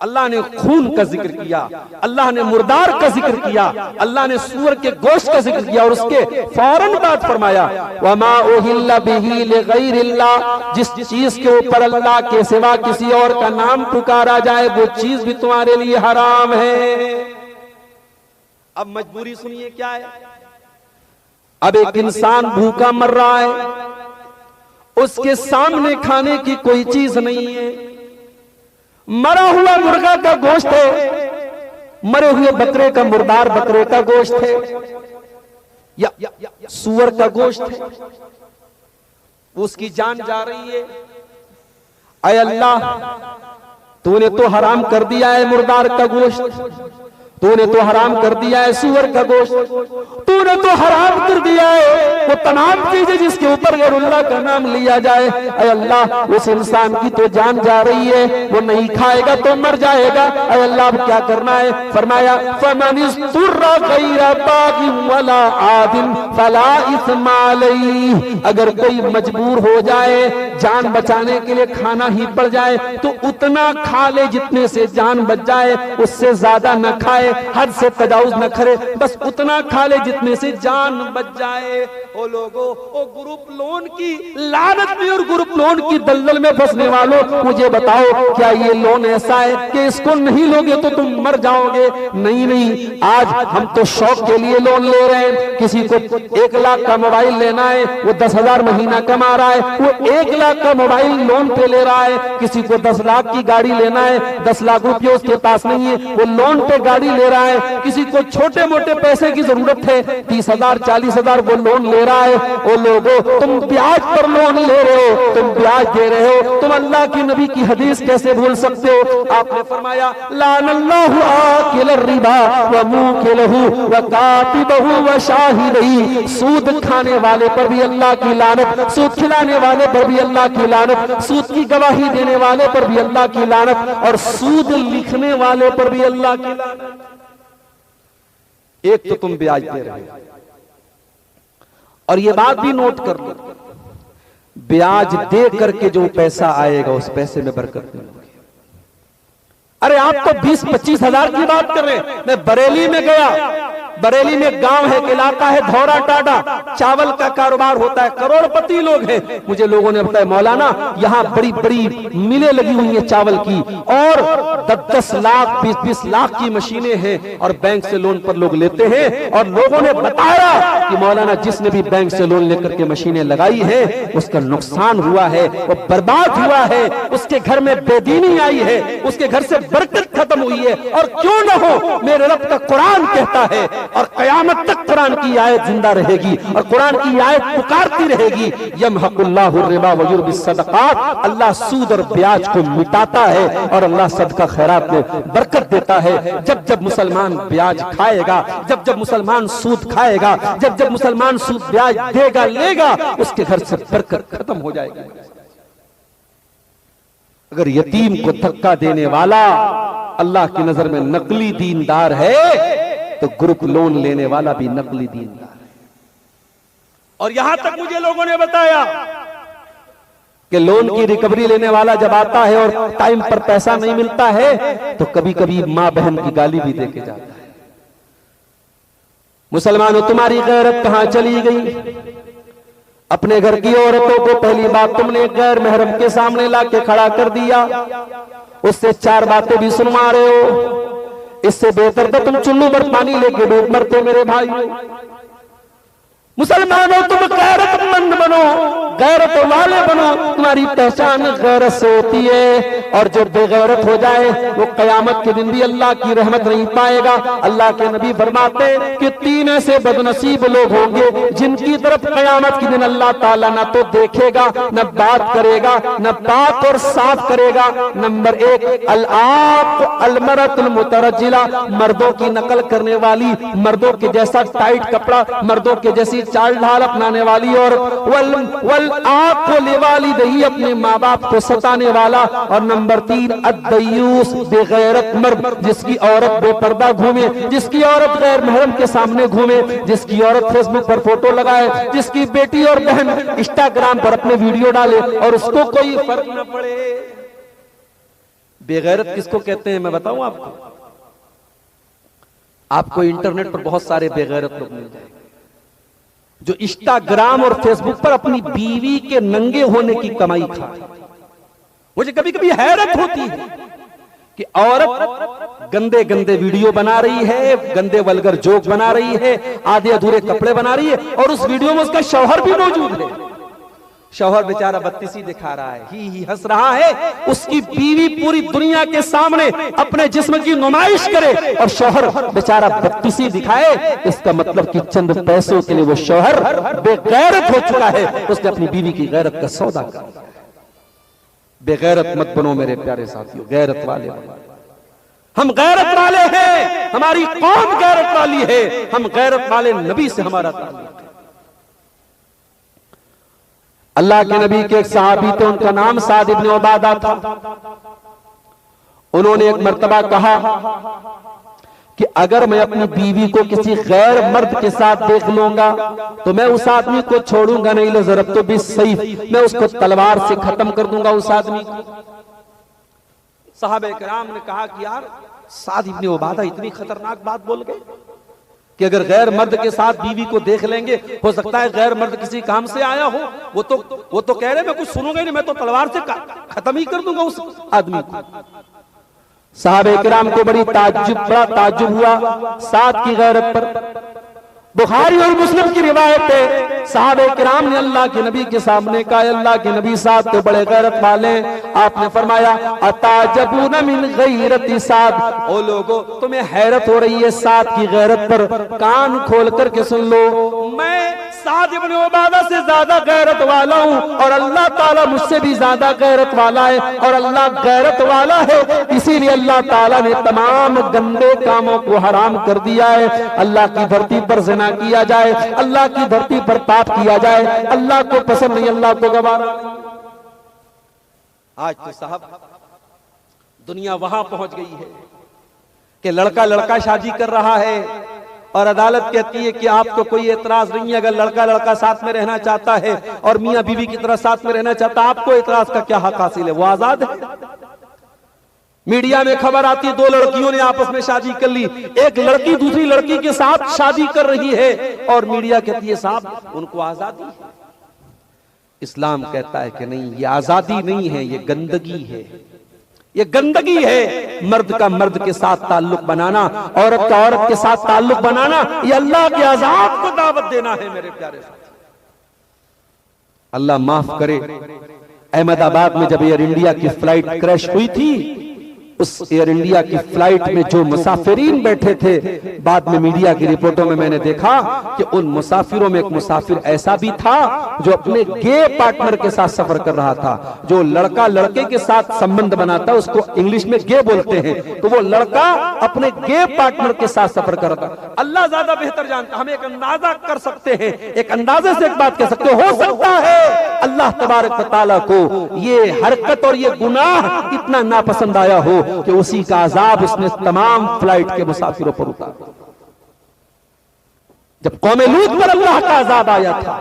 [SPEAKER 1] अल्लाह ने खून का जिक्र किया, अल्लाह ने मुर्दार का जिक्र किया, अल्लाह ने सूअर के गोश्त का जिक्र किया और उसके फौरन बाद फरमाया वमा उहिल्ला बिही लिगैरिल्लाह, जिस चीज के ऊपर अल्लाह के सिवा किसी और का नाम पुकारा जाए वो चीज भी तुम्हारे लिए हराम है। अब मजबूरी सुनिए क्या है। अब एक इंसान भूखा मर रहा है, उसके सामने खाने की कोई चीज नहीं है, मरा हुआ मुर्गा का गोश्त है, मरे हुए बकरे का, मुर्दार बकरे का गोश्त है या सूअर का गोश्त है, उसकी जान जा रही है। अय अल्लाह, तूने तो हराम कर दिया है मुर्दार का गोश्त, तूने तो हराम कर दिया है सूअर का गोश्त, तूने तो हराम कर दिया है वो तमाम चीजें जिसके ऊपर गैरुल्लाह का नाम लिया जाए। अय अल्लाह, उस इंसान की तो जान जा रही है, वो नहीं खाएगा तो मर जाएगा। अय अल्लाह, अब क्या करना है? फरमाया फमन इस्तुर्रा गैरा बागिन वला आदिन फला इस्मा अलैहि, अगर कोई मजबूर हो जाए, जान बचाने के लिए खाना ही पड़ जाए तो उतना खा ले जितने से जान बच जाए, उससे ज्यादा न खाए, हद से तजाउज न करे, बस उतना खा ले जितने से जान बच जाए। ओ लोगों, ओ ग्रुप लोन की लानत में और ग्रुप लोन की दलदल में फंसने वालों, मुझे बताओ क्या ये लोन ऐसा है कि इसको नहीं लोगे तो तुम मर जाओगे? नहीं नहीं, आज हम तो शौक के लिए लोन ले रहे हैं। किसी को 1 लाख का मोबाइल लेना है, वो 10,000 महीना कमा रहा है, वो 1 लाख का मोबाइल लोन पे ले रहा है। किसी को 10 लाख की गाड़ी लेना है, 10 लाख रुपये उसके पास नहीं है, वो लोन पे गाड़ी ले रहा है। किसी को छोटे मोटे पैसे की जरूरत है, 30,000 40,000 वो लोन ले रहा है। ओ लोगों, तुम ब्याज पर लोन ले रहे हो, तुम ब्याज दे रहे हो, तुम अल्लाह की नबी की हदीस कैसे भूल सकते हो? आपने फरमाया लानल्लाहु आकिल रिबा व मुकिलहु व कातिबहु व शाहिदही, सूद खाने वाले पर भी अल्लाह की लानत, सूद खिलाने वाले पर भी अल्लाह की लानत, सूद की गवाही देने वाले पर भी अल्लाह की लानत, और सूद लिखने वाले पर भी अल्लाह की लानत। एक तो तुम ब्याज दे रहे हो, और ये बात भी नोट कर लो, ब्याज दे करके जो पैसा आएगा उस पैसे में बरकत नहीं होगी। अरे आप तो 20-25 हजार की बात कर रहे हैं। मैं बरेली में गया, बरेली में गांव है, इलाका है धौरा टाडा, चावल का कारोबार होता है, करोड़पति लोग हैं। मुझे लोगों ने बताया मौलाना यहाँ बड़ी बड़ी मिलें लगी हुई हैं चावल की, और 10-10 लाख 20-20 लाख की मशीनें हैं, और बैंक से लोन पर लोग लेते हैं। और लोगों ने बताया कि मौलाना जिसने भी बैंक से लोन लेकर के मशीनें लगाई है उसका नुकसान हुआ है, वो बर्बाद हुआ है, उसके घर में बेदीनी आई है, उसके घर से बरकत खत्म हुई है। और क्यों न हो, मेरे रब का कुरान कहता है, और कयामत तक कुरान की आयत जिंदा रहेगी और कुरान की आयत पुकारती रहेगी, यमहकुल्लाहु रिबा व युर्बिस सदकात, अल्लाह सूद और ब्याज को मिटाता है और अल्लाह सदका खैरात में बरकत देता है। जब जब मुसलमान ब्याज खाएगा, जब जब मुसलमान सूद खाएगा, जब जब मुसलमान सूद ब्याज देगा लेगा, उसके घर से बरकत खत्म हो जाएगी। अगर यतीम को धक्का देने वाला अल्लाह की नजर में नकली दीनदार है, तो ग्रुप लोन लेने वाला भी नकली दीनदार है। और यहां तक मुझे लोगों ने बताया कि लोन की रिकवरी लेने वाला जब आता है और टाइम पर पैसा नहीं मिलता है तो कभी कभी मां बहन की गाली भी देके जाता है। मुसलमानों, तुम्हारी गैरत कहां चली गई? अपने घर की औरतों को पहली बात तुमने गैर महरम के सामने लाके खड़ा कर दिया, उससे 4 बातें भी सुनवा रहे हो। इससे बेहतर तो तुम चुल्लू पर पानी लेके डूब मरते मेरे भाई। मुसलमानों, तुम गैरतमंद बनो, गैरत वाले बनो, तुम्हारी पहचान गैरत से होती है। और जो बेगैरत हो जाए वो कयामत के दिन भी अल्लाह की रहमत नहीं पाएगा। अल्लाह के नबी फरमाते कि 3 ऐसे बदनसीब लोग होंगे जिनकी तरफ कयामत के दिन अल्लाह ताला ना तो देखेगा, न बात करेगा, न पाक और साफ करेगा। नंबर 1 अल-आक अल-मरअतुल मुतरज्जिला, मर्दों की नकल करने वाली, मर्दों के जैसा टाइट कपड़ा, मर्दों के जैसी चाल ढाल अपनाने वाली, और वल आक को लेवाली दही, अपने माँ बाप को सताने वाला। और नंबर 3 अद्दयूस, बेगैरत मर्द, जिसकी औरत बेपर्दा घूमे, जिसकी औरत गैर महरम के सामने घूमे, जिसकी औरत फेसबुक पर फोटो लगाए, जिसकी बेटी और बहन इंस्टाग्राम पर अपने वीडियो डाले और उसको कोई फर्क न पड़े। बेगैरत किसको कहते हैं मैं बताऊं आपको? आपको इंटरनेट पर बहुत सारे बेगैरत लोग मिल जाएंगे जो इंस्टाग्राम और फेसबुक पर अपनी बीवी के नंगे होने की कमाई खाते। मुझे कभी कभी हैरत होती है कि औरत गंदे गंदे वीडियो बना रही है, गंदे वल्गर जोक बना रही है, आधे अधूरे कपड़े बना रही है, और उस वीडियो में उसका शौहर भी मौजूद है। शौहर बेचारा बत्तीसी दिखा रहा है, ही हंस रहा है। उसकी बीवी पूरी दुनिया के सामने अपने जिस्म की नुमाइश करे और शौहर बेचारा बत्तीसी दिखाए, इसका मतलब कि चंद पैसों के लिए वो शौहर बेगैरत हो चुका है। उसने अपनी बीवी की गैरत का सौदा कर लिया। बेगैरत मत बनो मेरे प्यारे साथियों, गैरत वाले बनो। हम गैरत वाले हैं, हमारी कौम गैरत वाली है, हम गैरत वाले नबी से हमारा ताल्लुक है। अल्लाह के नबी के एक सहाबी थे, उनका नाम साद इब्न उबादा था। उन्होंने एक मर्तबा कहा कि अगर मैं अपनी बीवी को किसी गैर मर्द के साथ देख लूंगा तो मैं उस आदमी को छोड़ूंगा नहीं, ले ज़रब तो भी सही, मैं उसको तलवार से खत्म कर दूंगा उस आदमी को। सहाबे किराम ने कहा कि यार साद इब्न उबादा इतनी खतरनाक बात बोल गए कि अगर गैर मर्द के साथ बीवी को देख लेंगे, हो सकता है गैर मर्द किसी काम से आया हो, वो तो कह रहे मैं कुछ सुनूंगा ही नहीं, मैं तो तलवार से खत्म ही कर दूंगा उस आदमी को। सहाबे किराम को बड़ा ताज्जुब हुआ साद की गैरत पर। बुखारी और मुस्लिम की रिवायत है, सहाबे किराम ने अल्लाह के नबी के सामने कहा, अल्लाह के नबी साद तो बड़े गैरत वाले। आपने फरमाया अताजबून मिन गैरति साद, ओ लोगों तुम्हें हैरत हो रही है साद की गैरत पर, कान खोल करके सुन लो, मैं साद इब्न उबादा से ज्यादा गैरत वाला हूं और अल्लाह ताला मुझसे भी ज्यादा गैरत वाला है और अल्लाह गैरत वाला है, इसीलिए अल्लाह ताला ने तमाम गंदे कामों को हराम कर दिया है। अल्लाह की धरती पर ज़िना किया जाए, अल्लाह की धरती पर पाप किया जाए, अल्लाह को पसंद नहीं, अल्लाह को गवारा। आज तो साहब दुनिया वहां पहुंच गई है कि लड़का लड़का शादी कर रहा है और अदालत कहती है कि आपको कोई एतराज नहीं है अगर लड़का लड़का साथ में रहना चाहता है और मियां बीवी की तरह साथ में रहना चाहता है, आपको एतराज का क्या हक हासिल है, वो आजाद है। मीडिया में खबर आती है 2 लड़कियों ने आपस में शादी कर ली, एक लड़की दूसरी लड़की के साथ शादी कर रही है और मीडिया कहती है साहब उनको आजादी है। इस्लाम कहता है कि नहीं, ये आजादी नहीं है, ये गंदगी है, ये गंदगी है। मर्द का मर्द के साथ ताल्लुक बनाना, औरत का औरत के साथ ताल्लुक बनाना, ये अल्लाह के अज़ाब को दावत देना है मेरे प्यारे साथी। अल्लाह माफ करे, अहमदाबाद में जब एयर इंडिया की फ्लाइट क्रैश हुई थी, उस एयर इंडिया की फ्लाइट में जो मुसाफिरीन बैठे थे, बाद में मीडिया की रिपोर्टों में मैंने देखा कि उन मुसाफिरों में एक मुसाफिर ऐसा भी था जो अपने गे पार्टनर के साथ सफर कर रहा था। जो लड़का लड़के के साथ संबंध बनाता है उसको इंग्लिश में गे बोलते हैं, तो वो लड़का अपने गे पार्टनर के साथ सफर कर रहा था। अल्लाह ज्यादा बेहतर जानता, हम एक अंदाजा कर सकते हैं, एक अंदाजे से एक बात कह सकते हो सकता है अल्लाह तबारक व तआला को ये हरकत और ये गुनाह इतना नापसंद आया हो कि उसी का अजाब उसने तमाम फ्लाइट के मुसाफिरों पर उतारा। जब कौमे लूत पर अल्लाह का अजाब आया था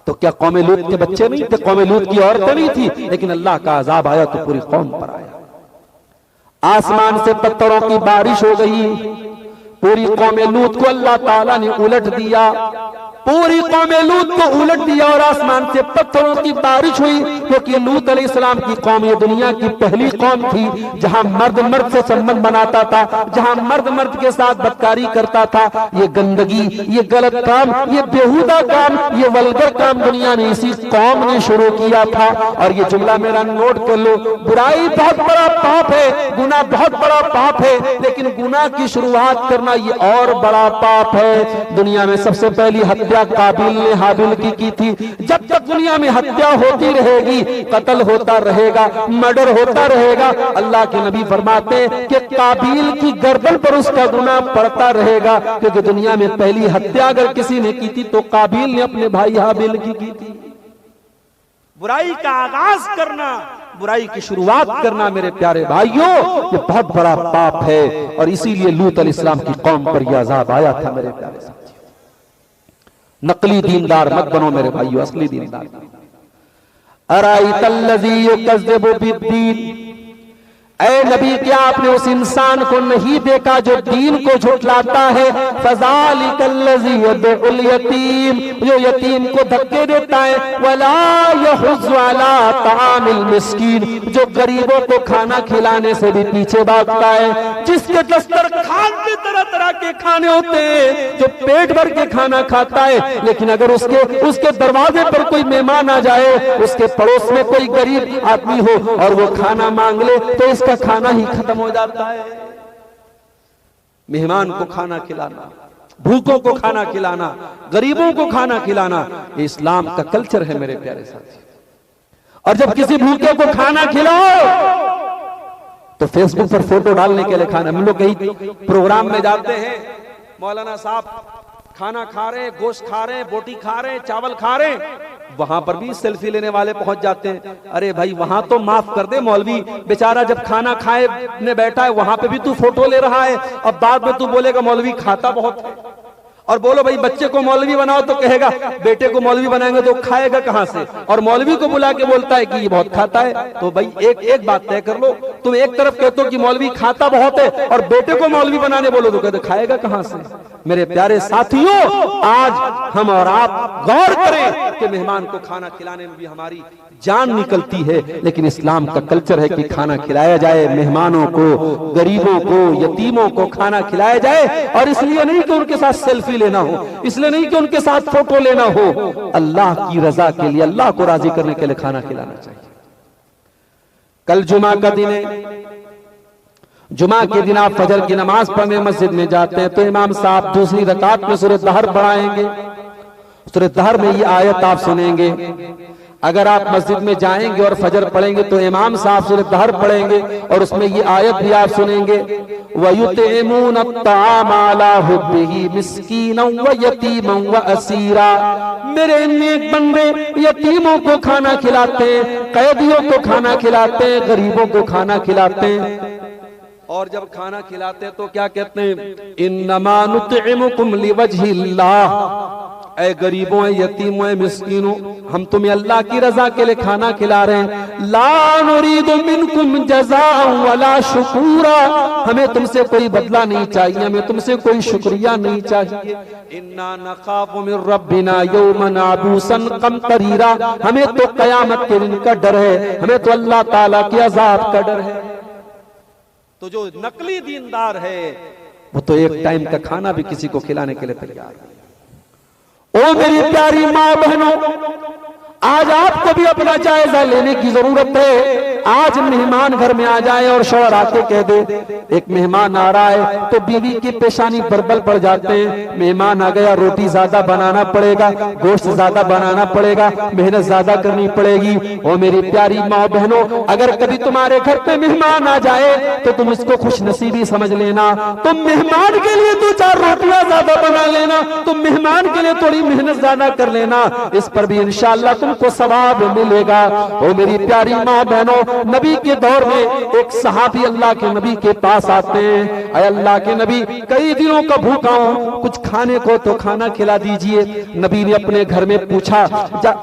[SPEAKER 1] तो क्या कौमे लूत के बच्चे नहीं थे, कौमे लूत की औरतें नहीं थी, लेकिन अल्लाह का अजाब आया तो पूरी कौम पर आया। आसमान से पत्थरों की बारिश हो गई, पूरी कौमे लूत को अल्लाह ताला ने उलट दिया, पूरी कौमे लूत को उलट दिया और आसमान से पत्थरों की बारिश हुई, क्योंकि लूत अलैहिस्सलाम की कौम ये दुनिया की पहली कौम थी जहां मर्द मर्द से संबंध बनाता था, जहां मर्द मर्द के साथ बदकारी करता था। ये गंदगी, ये गलत काम, ये बेहुदा काम, ये वल्गर काम दुनिया में इसी कौम ने शुरू किया था। और ये जुमला मेरा नोट कर लो, बुराई बहुत बड़ा पाप है, गुनाह बहुत बड़ा पाप है, लेकिन गुनाह की शुरुआत करना ये और बड़ा पाप है। दुनिया में सबसे पहली हत्या काबिल ने हाबिल की थी। जब तक दुनिया में हत्या होती रहेगी, कत्ल होता रहेगा, मर्डर होता रहेगा, अल्लाह के नबी फरमाते हैं कि काबिल की गर्दन पर उसका गुनाह पड़ता रहेगा, क्योंकि दुनिया में पहली हत्या अगर किसी ने की थी तो काबिल ने अपने भाई हाबिल की थी। बुराई का आगाज करना, बुराई की शुरुआत करना मेरे प्यारे भाइयों, ये बहुत बड़ा पाप है और इसीलिए लूत अलैहिस्सलाम की कौम पर यह अजाब आया था मेरे प्यारे साथियों। नकली दीनदार मत बनो मेरे भाइयों, असली दीनदार। अराइतल्लज़ी युकज़्ज़िबु बिद्दीन, ऐ नबी, क्या आपने उस इंसान को नहीं देखा जो दीन को झुठलाता है? फज़ालिकल्लज़ी यदउल यतीम, जो यतीम को धक्के देता है। वला यहुज़्ज़ु अला तामिल मिस्कीन, जो गरीबों को खाना खिलाने से भी पीछे भागता है। जिसके दस्तरखान पे तरह तरह के खाने होते हैं, जो पेट भर के खाना खाता है, लेकिन अगर उसके दरवाजे पर कोई मेहमान आ जाए, उसके पड़ोस में कोई गरीब आदमी हो और वो खाना मांग ले, तो का खाना ही खत्म हो जाता है। मेहमान को खाना खिलाना, भूखों को खाना खिलाना, गरीबों को खाना खिलाना, ये इस्लाम का कल्चर है मेरे प्यारे साथी। और जब किसी भूखे को खाना खिलाओ तो फेसबुक पर फोटो डालने के लिए खाना। हम लोग कहीं प्रोग्राम में जाते हैं, मौलाना साहब खाना खा रहे हैं, गोश्त खा रहे हैं, बोटी खा रहे हैं, चावल खा रहे हैं, वहां पर भी सेल्फी लेने वाले पहुंच जाते हैं। अरे भाई, वहां तो माफ कर दे मौलवी, बेचारा जब खाना खाए ने बैठा है, वहां पे भी तू फोटो ले रहा है। अब बाद में तू बोलेगा मौलवी खाता बहुत है। और बोलो भाई, बच्चे को मौलवी बनाओ तो कहेगा बेटे को मौलवी बनाएंगे तो खाएगा कहां से? और मौलवी को बुला के बोलता है कि ये बहुत खाता है। तो भाई एक बात तय कर लो, तुम एक तरफ कहते हो कि मौलवी खाता बहुत है और बेटे को मौलवी बनाने बोलो तो कहते खाएगा कहां से? मेरे प्यारे साथियों, आज हम और आप गौर करें कि मेहमान को खाना खिलाने में भी हमारी जान निकलती है, लेकिन इस्लाम का कल्चर है कि खाना खिलाया जाए, मेहमानों को, गरीबों को, यतीमों को खाना खिलाया जाए। और इसलिए नहीं कि उनके साथ सेल्फी लेना हो, इसलिए नहीं कि उनके साथ फोटो लेना हो, अल्लाह की रजा के लिए, अल्लाह को राजी करने के लिए खाना खिलाना चाहिए। कल जुमा का दिन है, जुमा के दिन आप फजर की नमाज पढ़ने मस्जिद में जाते हैं तो इमाम साहब दूसरी रकात में सूरह दहर पढ़ाएंगे। सूरह दहर में ये आयत आप सुनेंगे। अगर आप मस्जिद में जाएंगे और फजर पढ़ेंगे तो इमाम साहब सूरह दहर पढ़ेंगे और उसमें ये आयत भी आप सुनेंगे, वयुतिमून अत्ताम अला हुब्बिही मिस्कीनन व यतीमन व असीरा। मेरे नेक बंदे यतीमों को खाना खिलाते हैं, कैदियों को खाना खिलाते हैं, गरीबों को खाना खिलाते हैं। और जब खाना खिलाते हैं तो क्या कहते हैं? इन्नमा नुतइमुकुम लिवजहिल्लाह, ऐ गरीबों, ऐ यतीमों, ऐ मिस्कीनों, हम तुम्हें अल्लाह की रजा के लिए खाना खिला रहे हैं। ला नुरीदु मिनकुम जज़ाअन वला शुकूरा, हमें तुमसे कोई बदला नहीं चाहिए, हमें तुमसे कोई शुक्रिया नहीं चाहिए। इन्ना नखाफु मिन रब्बिना यौमन अबूसन कमतरीरा, हमें तो कयामत के दिन का डर है, हमें तो अल्लाह ताला के अजाब का डर है। तो जो नकली दीनदार है वो तो एक टाइम का खाना भी किसी को खिलाने के लिए तैयार है। ओ मेरी प्यारी माँ बहनों, आज आपको भी अपना जायजा लेने की जरूरत है। आज मेहमान घर में आ जाए और शौहर आके कह दे, एक मेहमान आ रहा है, तो बीवी की पेशानी पर बल पड़ जाते हैं। मेहमान आ गया, रोटी ज्यादा बनाना पड़ेगा, गोश्त ज्यादा बनाना पड़ेगा, मेहनत ज्यादा करनी पड़ेगी। ओ मेरी प्यारी माँ बहनों, अगर कभी तुम्हारे घर पे मेहमान आ जाए तो तुम इसको खुश नसीबी समझ लेना। तुम मेहमान के लिए 2-4 रोटियां ज्यादा बना लेना, तुम मेहमान के लिए थोड़ी मेहनत ज्यादा कर लेना, इस पर भी इंशाअल्लाह तुमको सवाब मिलेगा। ओ मेरी प्यारी माँ बहनों, नबी के दौर में एक सहाबी अल्लाह के नबी के पास आते हैं, अय अल्लाह के नबी, कई दिनों का भूखा हूं, कुछ खाने को तो खाना खिला दीजिए। नबी ने अपने घर में पूछा,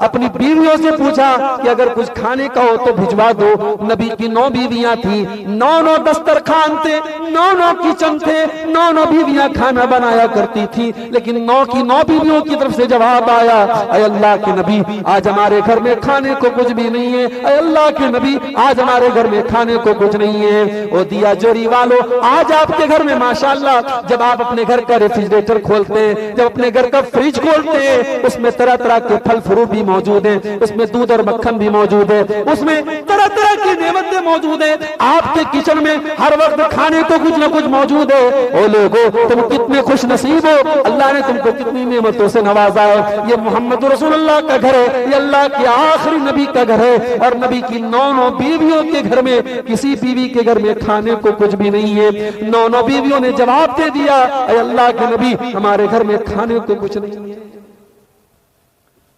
[SPEAKER 1] अपनी बीवियों से पूछा कि अगर कुछ खाने का हो तो भिजवा दो। नबी की 9 बीवियां थी, 9 दस्तरखान थे, 9 किचन थे, 9 बीवियां खाना बनाया करती थी। लेकिन 9 की 9 बीवियों की तरफ से जवाब आया, अय अल्लाह के नबी, आज हमारे घर में खाने को कुछ भी नहीं है। अय अल्लाह के नबी, आज हमारे घर में खाने को कुछ नहीं है। ओ दिया जोरी वालों, आज आपके घर में माशाअल्लाह, जब आप अपने घर का रेफ्रिजरेटर खोलते हैं, जब अपने घर का फ्रिज खोलते हैं, उसमें तरह तरह के फल फ्रूट भी मौजूद हैं, उसमें दूध और मक्खन भी मौजूद है, उसमें तरह तरह की नेमतें मौजूद है। आपके किचन में हर वक्त खाने को कुछ न कुछ मौजूद है। ओ लोगों, तुम कितने खुश नसीब हो, अल्लाह ने तुमको कितनी नेमतों से नवाजा है। ये मोहम्मद रसूलुल्लाह का घर है, ये अल्लाह के आखिरी नबी का घर है। और नबी की 9 बीवियों के घर में, किसी बीवी के घर में खाने को कुछ भी नहीं है। 9 बीवियों ने जवाब दे दिया, अय अल्लाह के नबी, हमारे घर में खाने को कुछ नहीं है।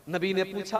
[SPEAKER 1] नबी ने पूछा,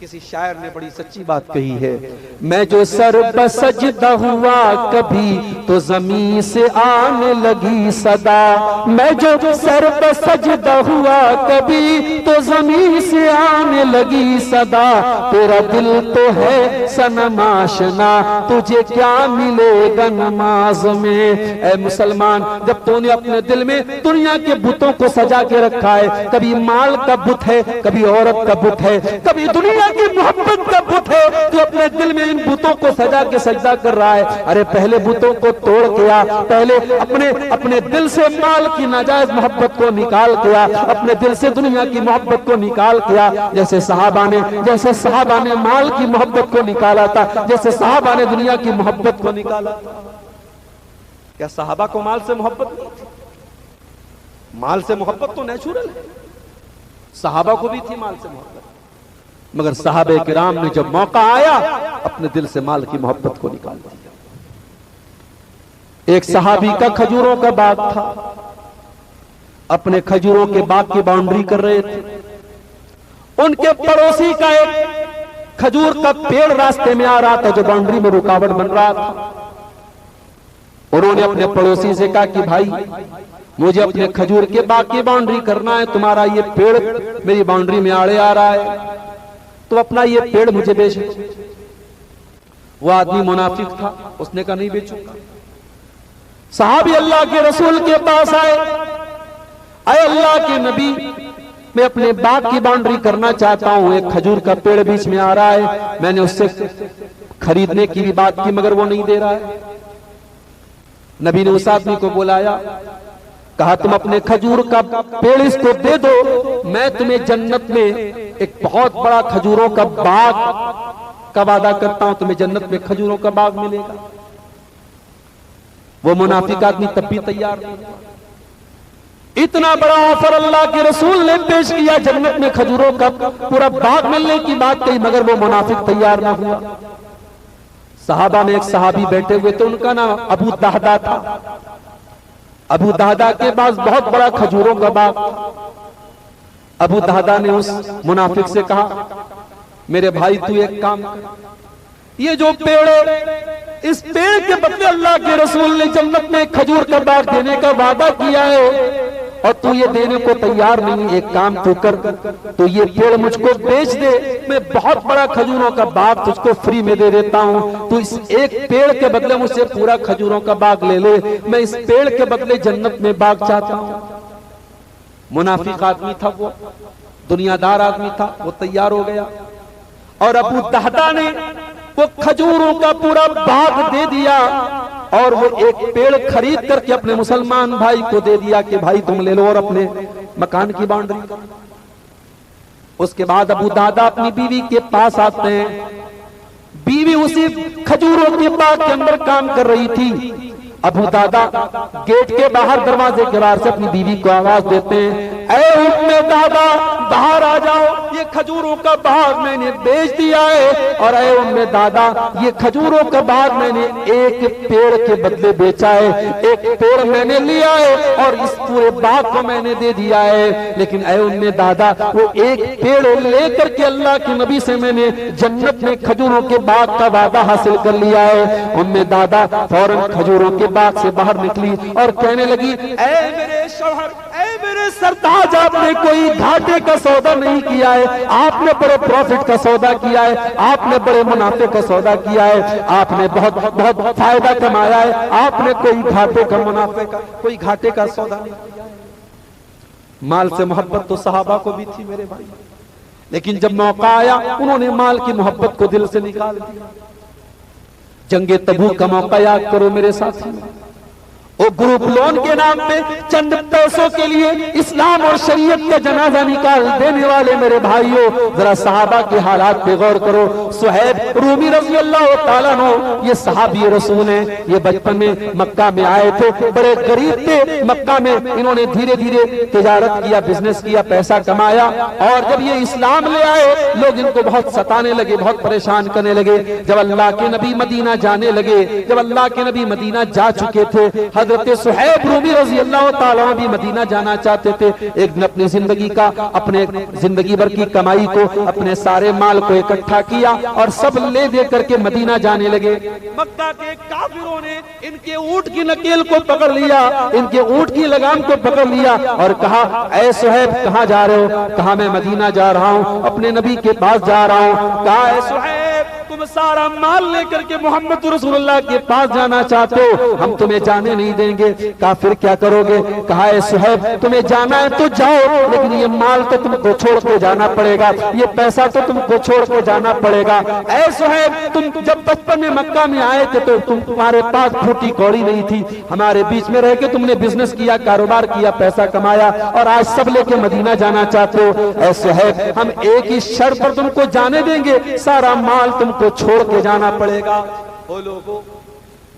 [SPEAKER 1] किसी शायर ने बड़ी सच्ची बात कही है, मैं जो सर बसजदा हुआ कभी तो जमीन से आने लगी सदा, मैं जो सर बसजदा हुआ कभी तो जमीन से आने लगी सदा, तेरा दिल तो है सनम आशना तुझे क्या मिलेगा नमाज में। ऐ मुसलमान, जब तूने अपने दिल में दुनिया के बुतों को सजा के रखा है, कभी माल का बुत है, कभी औरत का बुत है, कभी दुनिया की मोहब्बत का बुत है, तो अपने दिल में इन बुतों को सजा के सजदा कर रहा है। अरे पहले बुतों को तोड़ के आ, पहले अपने दिल से माल की नाजायज मोहब्बत को निकाल के आ, अपने दिल से दुनिया की मोहब्बत को निकाल के आ। जैसे सहाबा ने माल की मोहब्बत को निकाला था, जैसे सहाबा ने दुनिया की मोहब्बत को निकाला। क्या सहाबा को माल से मोहब्बत नहीं थी? माल से मोहब्बत तो नेचुरल है, सहाबा को भी थी माल से मोहब्बत, मगर सहाबे किराम ने जब मौका आया अपने दिल से माल की मोहब्बत को निकाल दिया। एक सहाबी का खजूरों का बाग था, अपने खजूरों के बाग की बाउंड्री कर रहे थे, उनके पड़ोसी का एक खजूर का पेड़ रास्ते में आ रहा था जो बाउंड्री में रुकावट बन रहा था। उन्होंने अपने पड़ोसी से कहा कि भाई मुझे अपने खजूर के बाग की बाउंड्री करना है, तुम्हारा ये पेड़ मेरी बाउंड्री में आड़े आ रहा है, तो अपना ये पेड़ मुझे बेच। वो आदमी मुनाफिक था, उसने कहा नहीं बेचूंगा। साहबी अल्लाह के रसूल के पास आए, अरे अल्लाह के नबी, मैं अपने बाग की बाउंड्री करना चाहता हूं, एक खजूर का पेड़ बीच में आ रहा है, मैंने उससे खरीदने की भी बात की मगर वो नहीं दे रहा है। नबी ने उस आदमी को बुलाया, कहा तुम अपने खजूर का पेड़ इसको दे दो, मैं तुम्हें जन्नत में एक बहुत बड़ा खजूरों का बाग का वादा करता हूं, तुम्हें जन्नत में खजूरों का बाग मिलेगा। वो मुनाफिक आदमी तब भी तैयार नहीं। इतना बड़ा ऑफर अल्लाह के रसूल ने पेश किया, जन्नत में खजूरों का पूरा बाग मिलने की बात कही, मगर वो मुनाफिक तैयार ना हुआ। सहाबा में एक सहाबी बैठे हुए थे, उनका नाम अबू दहदा था। अबू दहदा के पास बहुत बड़ा खजूरों का बाग। अबू दहदा ने उस मुनाफिक से कहा, मेरे भाई तू एक काम कर, ये जो पेड़ है, इस पेड़ के बदले अल्लाह के रसूल ने जन्नत में खजूर का बाग देने का वादा किया है और तू ये देने को तैयार नहीं। एक काम तू कर, तो ये पेड़ मुझको बेच दे, मैं बहुत बड़ा खजूरों का बाग तुझको फ्री में दे देता हूँ। तू इस एक पेड़ के बदले मुझसे पूरा खजूरों का बाग ले ले, मैं इस पेड़ के बदले जन्नत में बाग चाहता हूँ। मुनाफिक आदमी था वो, दुनियादार आदमी था, वो तैयार हो गया और अबू दहदा ने वो खजूरों का पूरा बाग दे दिया और वो एक पेड़ खरीद करके अपने मुसलमान भाई को दे दिया कि भाई तुम ले लो और अपने मकान की बाउंड्री करो। उसके बाद अबू दहदा अपनी बीवी के पास आते हैं, बीवी उसी खजूरों के बाग के अंदर काम कर रही थी। अबू दहदा गेट के बाहर, दरवाजे के बाहर से अपनी बीवी को आवाज देते हैं, ऐ उम्मे दहदा बाहर आ जाओ, ये खजूरों का बाग मैंने बेच दिया है। और ऐ उम्मे दहदा, ये खजूरों का बाग मैंने एक पेड़ के बदले बेचा है, एक पेड़ मैंने लिया है और इस पूरे बाग को मैंने दे दिया है। लेकिन ऐ उम्मे दहदा, वो एक पेड़ लेकर के अल्लाह के नबी से मैंने जन्नत में खजूरों के बाग का वादा हासिल कर लिया है। उम्मे दहदा फौरन खजूरों के बाग से बाहर निकली और कहने लगी, ऐ मेरे शौहर, ऐ मेरे सरताज, आपने कोई घाटे का सौदा नहीं किया है, आपने बड़े प्रॉफिट का सौदा किया है, आपने बड़े मुनाफे का सौदा किया है, आपने बहुत बहुत फायदा कमाया है, आपने कोई घाटे का मुनाफे का कोई घाटे का सौदा नहीं किया है। माल से मोहब्बत तो सहाबा को भी थी मेरे भाई, लेकिन जब मौका आया उन्होंने माल की मोहब्बत को दिल से निकाल दिया। जंगे तबूक का मौका याद करो मेरे साथी, वो ग्रुप लोन के नाम पे चंद पैसों के लिए इस्लाम और शरीयत का जनाजा निकाल देने वाले मेरे भाइयों, जरा सहाबा के हालात पे गौर करो। सुहैब रूमी रज़ी अल्लाह ताला अन्हु, ये सहाबी रसूल हैं, ये बचपन में मक्का में आए थे, बड़े गरीब थे। मक्का में इन्होंने धीरे धीरे तिजारत किया, बिजनेस किया, पैसा कमाया और जब ये इस्लाम ले आए लोग इनको बहुत सताने लगे, बहुत परेशान करने लगे। जब अल्लाह के नबी मदीना जाने लगे, जब अल्लाह के नबी मदीना जा चुके थे, हजरत सुहैब रूमी रज़ी अल्लाह ताला भी मदीना जाना चाहते थे। एक दिन अपनी जिंदगी का, अपने जिंदगी भर की कमाई को, अपने सारे माल को इकट्ठा किया और सब ले दे करके मदीना जाने लगे। मक्का के काफिरों ने इनके ऊंट की नकेल को पकड़ लिया, इनके ऊंट की लगाम को पकड़ लिया और कहा, ऐ सुहैब कहाँ जा रहे हो? कहा मैं मदीना जा रहा हूँ, अपने नबी के पास जा रहा हूँ। कहा ऐ सुहैब तुम सारा माल लेकर के मोहम्मद रसूलुल्लाह के पास जाना चाहते हो, हम तुम्हें जाने नहीं देंगे। कहा फिर क्या करोगे? कहा ऐ सुहैब तुम्हें जाना है तो जाओ, लेकिन ये माल तो तुमको छोड़ के जाना पड़ेगा, ये पैसा तो तुमको छोड़ के जाना पड़ेगा। ऐ सुहैब तुम जब बचपन में मक्का में आए थे तो तुम्हारे पास फूटी कौड़ी नहीं थी, हमारे बीच में रह के तुमने बिजनेस किया, कारोबार किया, पैसा कमाया और आज सब लेके मदीना जाना चाहते हो। ऐ सुहैब हम एक ही शर्त पर तुमको जाने देंगे, सारा माल तुमको छोड़ के जाना पड़ेगा। ओ लोगों,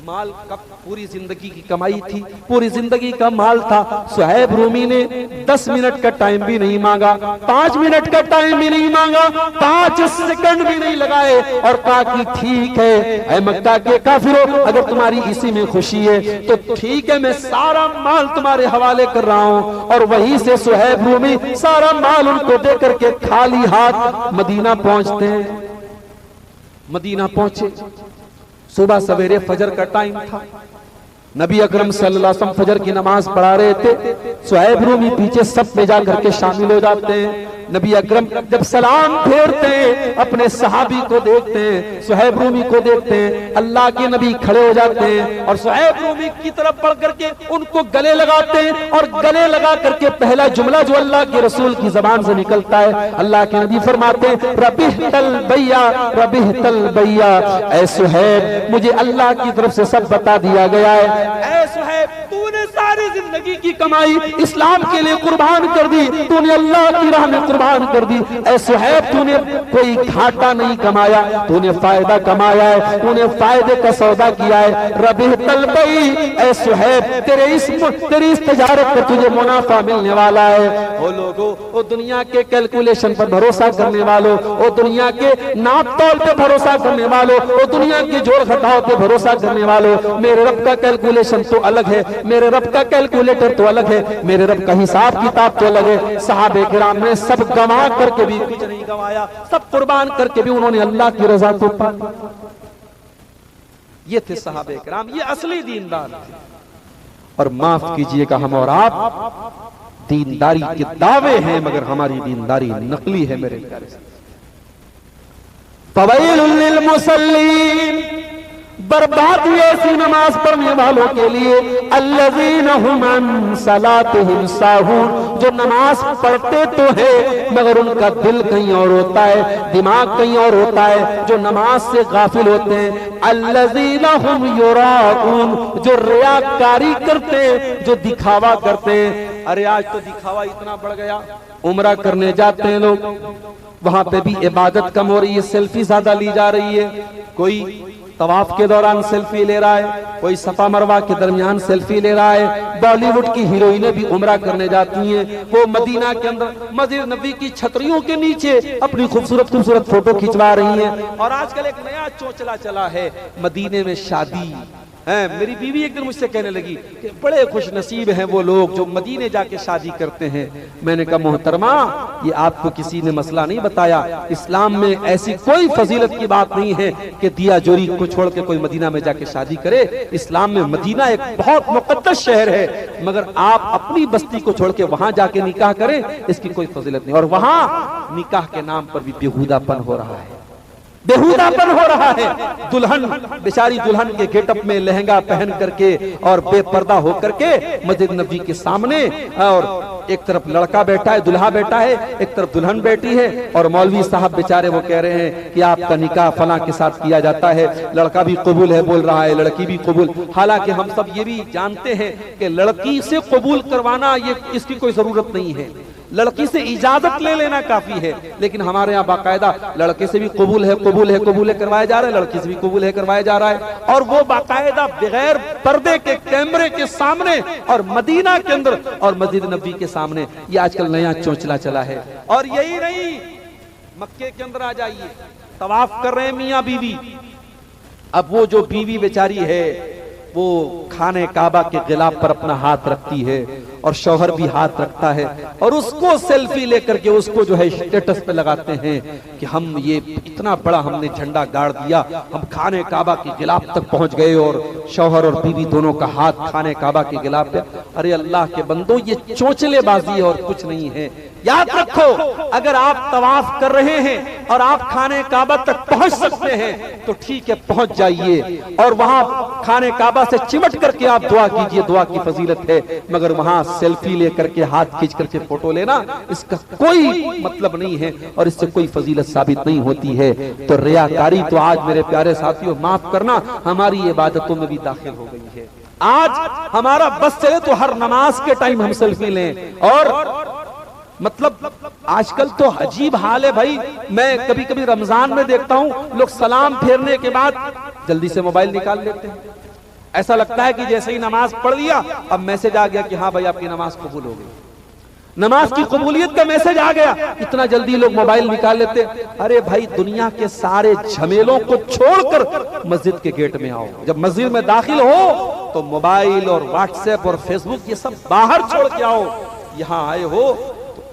[SPEAKER 1] माल का पूरी जिंदगी की कमाई थी, पूरी जिंदगी का माल था। सुहैब रूमी ने 10 मिनट का टाइम भी नहीं मांगा, 5 मिनट का टाइम भी नहीं मांगा, 5 सेकंड भी नहीं लगाए और कहा कि ठीक है ऐ मक्का के काफिरों, अगर तुम्हारी इसी में खुशी है तो ठीक है, मैं सारा माल तुम्हारे हवाले कर रहा हूं। और वहीं से सुहैब रूमी सारा माल उनको दे करके खाली हाथ मदीना पहुंचते हैं। मदीना पहुंचे, सुबह सवेरे फजर का टाइम था, नबी अकरम सल्लल्लाहु अलैहि वसल्लम फजर की नमाज पढ़ा रहे थे। सुहैब रूमी पीछे सब में जाकर के शामिल हो जाते हैं। नबी अकरम जब सलाम फेरते हैं, अपने सहाबी को देखते हैं, सुहैब रूमी को देखते हैं, अल्लाह के नबी खड़े हो जाते हैं और सुहैब रूमी की तरफ बढ़ करके उनको गले लगाते हैं और गले लगा करके पहला जुमला जो अल्लाह के रसूल की जबान से निकलता है, अल्लाह के नबी फरमाते हैं रबिहतल भैया, रबिहतल भैया। ऐ सुहैब मुझे अल्लाह की तरफ से सब बता दिया गया है। ऐ सुहैब तूने सारी जिंदगी की कमाई इस्लाम के लिए कुर्बान कर दी, तूने अल्लाह की राह में कुर्बान कर दी। ऐ सुहैब तूने कोई घाटा नहीं कमाया, तूने फायदा कमाया है, तूने फायदे का सौदा किया है। रबिहतल भई, ऐ सुहैब तेरी इस तजारत पर तुझे मुनाफा मिलने वाला है। ओ लोगों, ओ दुनिया के कैलकुलेशन पर भरोसा करने वालों, ओ दुनिया के नाप तौल पे भरोसा करने वालों, ओ दुनिया के जोड़ घटाव पे भरोसा करने वालों, मेरे रब का कैलकुलेशन तो अलग है, मेरे रब का कैलकुलेटर तो अलग है, मेरे रब का हिसाब किताब तो अलग है। सहाबे किराम ने सब गंवा करके भी कुछ नहीं गंवाया, सब कुर्बान करके भी उन्होंने अल्लाह की रजा को पा। ये थे सहाबे किराम, ये असली दीनदार थे। और माफ कीजिएगा हम और आप दीनदारी के दावे हैं, मगर हमारी दीनदारी नकली है मेरे प्यारे से। फवैलुल लिल मुसल्लीन, बर्बादी ऐसी नमाज पढ़ने वालों के लिए, अल्लज़ीना हुम अन सलातिहिम साहून, जो नमाज पढ़ते तो है मगर उनका दिल कहीं और होता है, दिमाग कहीं और होता है, जो नमाज से गाफिल होते हैं। अल्लज़ीना हुम युराऊन, जो रियाकारी करते हैं, जो दिखावा करते हैं। अरे आज तो दिखावा इतना बढ़ गया, उम्रा करने जाते हैं लोग, वहां पे भी इबादत कम हो रही है, सेल्फी ज्यादा ली जा रही है। कोई तवाफ के दौरान सेल्फी ले रहा है, कोई सफा मरवा के दरमियान सेल्फी ले रहा है। बॉलीवुड की हीरोइनें भी उम्रा करने जाती हैं, वो मदीना के अंदर मस्जिद नबी की छतरियों के नीचे अपनी खूबसूरत खूबसूरत फोटो खिंचवा रही हैं। और आजकल एक नया चोचला चला है, मदीने में शादी है। मेरी बीवी एक दिन मुझसे कहने लगी कि बड़े खुश नसीब हैं वो लोग जो मदीने जाके शादी करते हैं। मैंने कहा मोहतरमा, ये आपको किसी ने मसला नहीं बताया, इस्लाम में ऐसी कोई फजीलत की बात नहीं है कि दिया जोरी को छोड़ के कोई मदीना में जाके शादी करे। इस्लाम में मदीना एक बहुत मुकद्दस शहर है, मगर आप अपनी बस्ती को छोड़ के वहां जाके निकाह करें, इसकी कोई फजीलत नहीं। और वहां निकाह के नाम पर भी बेहुदापन हो रहा है, बेहुदापन हो रहा है। दुल्हन, बेचारी दुल्हन के गेटअप में लहंगा पहन करके और बेपर्दा होकर के मस्जिद नबी के सामने, और एक तरफ लड़का बैठा है, दुल्हा बैठा है, एक तरफ दुल्हन बैठी है, और मौलवी साहब बेचारे वो कह रहे हैं कि आपका निकाह फलां के साथ किया जाता है। लड़का भी कबूल है बोल रहा है, लड़की भी कबूल। हालांकि हम सब ये भी जानते हैं कि लड़की से कबूल करवाना ये इसकी कोई जरूरत नहीं है, लड़की से इजाजत ले लेना काफी है। लेकिन हमारे यहाँ बाकायदा लड़के से भी कबूल है, कबूल है, कबूल है करवाया जा रहा है, लड़की से भी कबूल है करवाया जा रहा है, और वो बाकायदा बगैर पर्दे के कैमरे के सामने, और मदीना के अंदर और मस्जिद नबी के सामने। ये आजकल नया चोंचला चला है। और यही नहीं, मक्के के अंदर आ जाइए, तवाफ कर रहे हैं मियाँ बीवी। अब वो जो बीवी बेचारी है, वो खाने काबा के गिलाफ पर अपना हाथ रखती है और शौहर भी हाथ रखता है और उसको सेल्फी लेकर के उसको जो है स्टेटस पे लगाते हैं कि हम ये इतना बड़ा हमने झंडा गाड़ दिया, हम खाने काबा के गिलाफ तक पहुंच गए और शौहर और बीवी दोनों का हाथ खाने काबा के गिलाफ पे। अरे अल्लाह के बंदो, ये चोंचलेबाजी है और कुछ नहीं है। याद रखो, अगर आप तवाफ कर रहे हैं और आप खाने काबा तक पहुंच सकते हैं तो ठीक है, पहुंच जाइए और वहां खाने काबा से चिमट करके आप दुआ कीजिए, दुआ की फजीलत है। मगर वहां सेल्फी लेकर के हाथ खींच करके फोटो लेना, इसका कोई मतलब नहीं है और इससे कोई फजीलत साबित नहीं होती है। तो रियाकारी तो आज मेरे प्यारे साथियों माफ करना हमारी इबादतों में भी दाखिल हो गई है। आज हमारा बस चले तो हर नमाज के टाइम हम सेल्फी लें और मतलब आजकल तो अजीब हाल है भाई। मैं कभी कभी रमजान में देखता हूं लोग सलाम फेरने के बाद जल्दी से मोबाइल निकाल लेते हैं। ऐसा लगता है कि जैसे ही नमाज पढ़ लिया अब मैसेज आ गया कि हाँ भाई आपकी नमाज कबूल हो गई, नमाज की कबूलियत का मैसेज आ गया, इतना जल्दी लोग मोबाइल निकाल लेते। अरे भाई, दुनिया के सारे झमेलों को छोड़कर मस्जिद के गेट में आओ। जब मस्जिद में दाखिल हो तो मोबाइल और व्हाट्सएप और फेसबुक ये सब बाहर छोड़ के आओ। यहां आए हो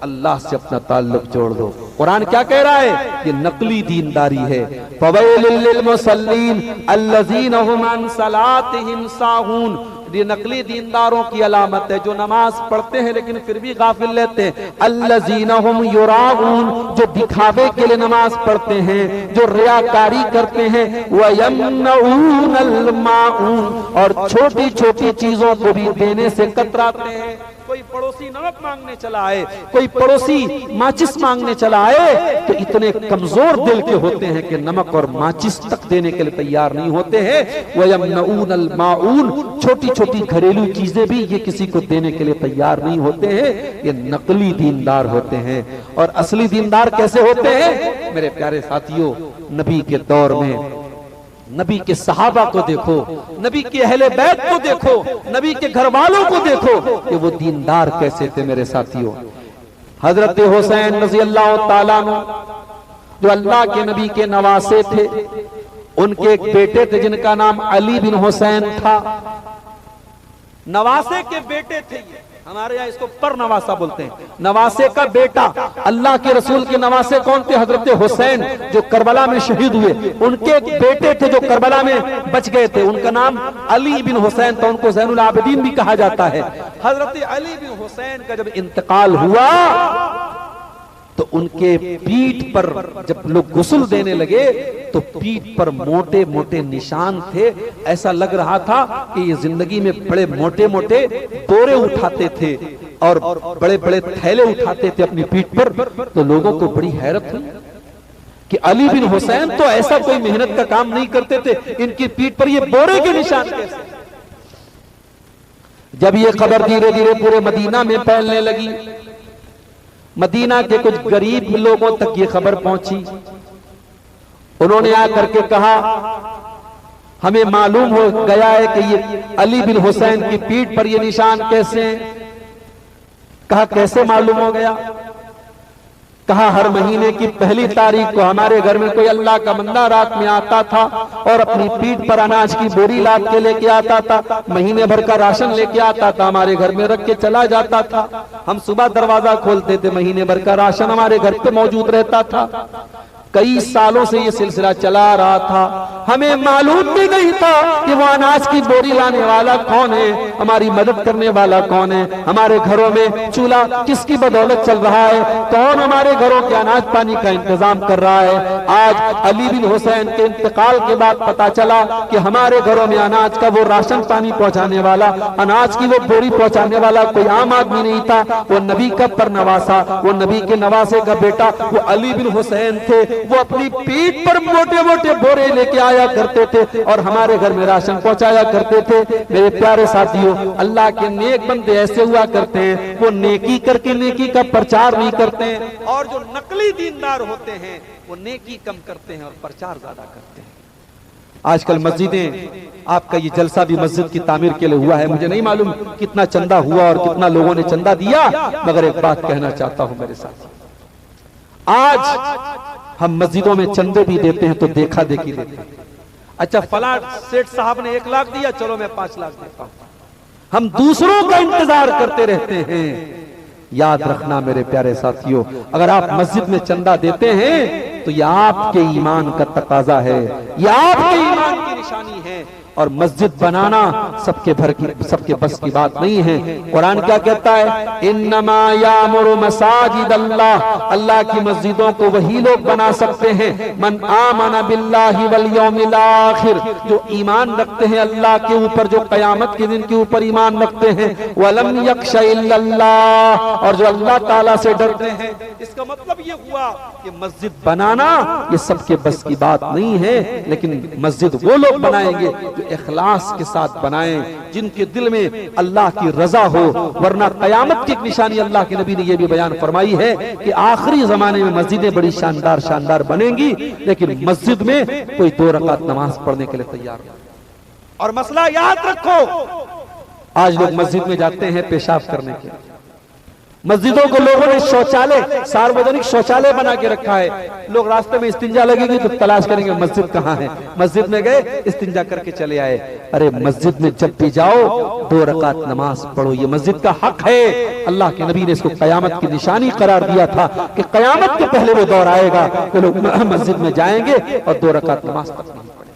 [SPEAKER 1] अल्लाह से अपना ताल्लुक जोड़ दो। कुरान क्या कह रहा है? ये नकली दीनदारी है। फवैलुल लिल मुसल्लीन अल्लज़ीना हुम अन सलातिहिम साहून। ये नकली दीनदारों की अलामत है जो नमाज पढ़ते हैं लेकिन फिर भी गाफिल रहते हैं। अल्लज़ीना हुम युराऊन, जो दिखावे के लिए नमाज पढ़ते हैं, जो रियाकारी करते हैं। व यमनऊनल माऊन, और छोटी छोटी चीजों को भी देने से कतराते हैं। कोई पड़ोसी नमक मांगने चला आए, कोई पड़ोसी माचिस मांगने चला आए तो इतने कमजोर दिल के होते हैं कि नमक और माचिस तक देने के लिए तैयार नहीं होते हैं। वयमनऊनल माऊन, छोटी छोटी घरेलू चीजें भी ये किसी को देने के लिए तैयार नहीं होते हैं। ये नकली दीनदार होते हैं। और असली दीनदार कैसे होते हैं मेरे प्यारे साथियों? नबी के दौर में नबी के सहाबा को देखो, नबी के अहले बैत को देखो, नबी के घर वालों को देखो कि वो दीनदार कैसे थे मेरे साथियों। हजरत हुसैन रज़ी अल्लाह ताला अन्हु जो अल्लाह के नबी के नवासे थे, उनके एक बेटे थे जिनका नाम अली बिन हुसैन था। नवासे के बेटे थे ये, हमारे यहाँ इसको पर नवासा बोलते हैं। नवासे का बेटा, अल्लाह के रसूल के नवासे कौन थे? हजरत हुसैन जो करबला में शहीद हुए, उनके एक बेटे थे जो करबला में बच गए थे, उनका नाम अली बिन हुसैन था। उनको ज़ैनुल आबिदीन भी कहा जाता है। हजरत अली बिन हुसैन का जब इंतकाल हुआ तो उनके पीठ पर जब लोग गुस्ल देने लगे तो पीठ पर मोटे मोटे निशान थे। ऐसा लग रहा था कि ये जिंदगी में बड़े मोटे मोटे बोरे उठाते थे और बड़े बड़े थैले उठाते थे अपनी पीठ पर। तो लोगों को बड़ी हैरत हुई कि अली बिन हुसैन तो ऐसा कोई मेहनत का काम नहीं करते थे, इनकी पीठ पर ये बोरे के निशान कैसे? जब ये खबर धीरे धीरे पूरे मदीना में फैलने लगी, मदीना के कुछ गरीब लोगों तक ये खबर पहुंची। उन्होंने आकर के कहा, हमें मालूम हो गया है कि ये अली बिन हुसैन की पीठ पर ये निशान कैसे हैं। कहा कैसे मालूम हो गया? कहा हर महीने की पहली तारीख को हमारे घर में कोई अल्लाह का बंदा रात में आता था और अपनी पीठ पर अनाज की बोरी लाद के लेके आता था, महीने भर का राशन लेके आता था, हमारे घर में रख के चला जाता था। हम सुबह दरवाजा खोलते थे, महीने भर का राशन हमारे घर पे मौजूद रहता था। कई सालों से ये सिलसिला चला रहा था, हमें मालूम भी नहीं था कि वो अनाज की बोरी लाने वाला कौन है, हमारी मदद करने वाला कौन है, हमारे घरों में चूल्हा किसकी बदौलत चल रहा है, कौन हमारे घरों के अनाज पानी का इंतजाम कर रहा है। आज अली बिन हुसैन के इंतकाल के बाद पता चला कि हमारे घरों में अनाज का वो राशन पानी पहुंचाने वाला, अनाज की वो बोरी पहुंचाने वाला कोई आम आदमी नहीं था, वो नबी का परनवासा, वो नबी के नवासे का बेटा वो अली बिन हुसैन थे। वो अपनी पीठ पर मोटे मोटे बोरे लेके आया करते थे और हमारे घर में राशन पहुंचाया करते थे। मेरे प्यारे साथियों, अल्लाह के नेक बंदे ऐसे हुआ करते हैं, वो नेकी करके नेकी का प्रचार नहीं करते हैं, और जो नकली दीनदार होते हैं वो नेकी कम करते हैं और प्रचार ज्यादा करते हैं। आजकल मस्जिदें, आपका ये जलसा भी मस्जिद की तामीर के लिए हुआ है, मुझे नहीं मालूम कितना चंदा हुआ और कितना लोगों ने चंदा दिया, मगर एक बात कहना चाहता हूं मेरे साथ, आज हम मस्जिदों में चंदे भी देते हैं तो देखा देखी देते हैं। अच्छा फला सेठ साहब ने 1 लाख दिया, चलो मैं 5 लाख देता हूं। हम दूसरों का इंतजार करते रहते हैं। याद रखना मेरे प्यारे साथियों, अगर आप मस्जिद में चंदा देते हैं तो यह आपके ईमान का तकाजा है, यह आपके ईमान की निशानी है। और मस्जिद बनाना सबके बस की बात नहीं है। कुरान क्या कहता है? इन्नमा यामुरु मसाजिद अल्लाह, अल्लाह की मस्जिदों को वही लोग बना सकते हैं मन आमना बिल्लाहि वल यौमिल आखिर, जो ईमान रखते हैं अल्लाह के ऊपर, जो कयामत के दिन के ऊपर ईमान रखते हैं, वलम यख्शा इल्लल्लाह, और जो अल्लाह ताला से डरते हैं। इसका मतलब ये हुआ कि मस्जिद बनाना ये सबके बस की बात नहीं है, लेकिन मस्जिद वो लोग बनाएंगे इखलास के साथ बनाएं, जिनके दिल में अल्लाह की रजा हो। वरना कयामत की एक निशानी अल्लाह के नबी ने यह भी बयान फरमाई है कि आखिरी जमाने में मस्जिदें बड़ी शानदार शानदार बनेंगी, लेकिन मस्जिद में कोई 2 रकात नमाज पढ़ने के लिए तैयार नहीं। और मसला याद रखो, आज लोग मस्जिद में जाते हैं पेशाब करने के लिए। मस्जिदों को लोगों ने शौचालय, सार्वजनिक शौचालय बना के रखा है। लोग रास्ते में इस्तिंजा लगेगी तो तलाश करेंगे मस्जिद कहाँ है, मस्जिद में गए इस्तिंजा करके चले आए। अरे मस्जिद में जब भी जाओ 2 रकात नमाज पढ़ो, ये मस्जिद का हक है। अल्लाह के नबी ने इसको कयामत की निशानी करार दिया था कि कयामत के पहले वो दौर आएगा कि लोग मस्जिद में जाएंगे और 2 रकात नमाज तक नहीं पढ़ेंगे।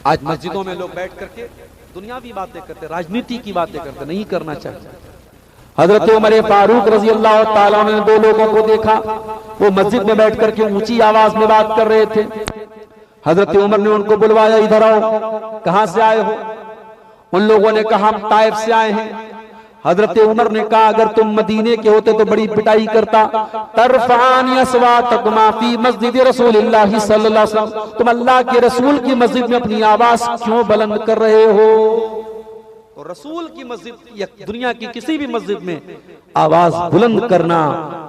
[SPEAKER 1] आज मस्जिदों में लोग बैठ करके दुनियावी बातें करते, राजनीति की बातें करते, नहीं करना चाहिए। हजरत उमर फारूक रजी अल्लाह ताला ने 2 लोगों को देखा, वो मस्जिद में बैठ करके ऊंची आवाज में बात कर रहे थे। हजरत उमर ने उनको बुलवाया, इधर आओ, कहां से आए हो? उन लोगों ने कहा हम ताइफ से आए हैं। हजरत उमर ने कहा अगर तुम मदीने के होते तो बड़ी पिटाई करता। तरफानी अस्वातकुमा फी मस्जिद रसूलिल्लाह सल्लल्लाहु अलैहि वसल्लम, तुम अल्लाह के रसूल की मस्जिद में अपनी आवाज क्यों बुलंद कर रहे हो? तो रसूल की मस्जिद या दुनिया की किसी भी मस्जिद में आवाज बुलंद करना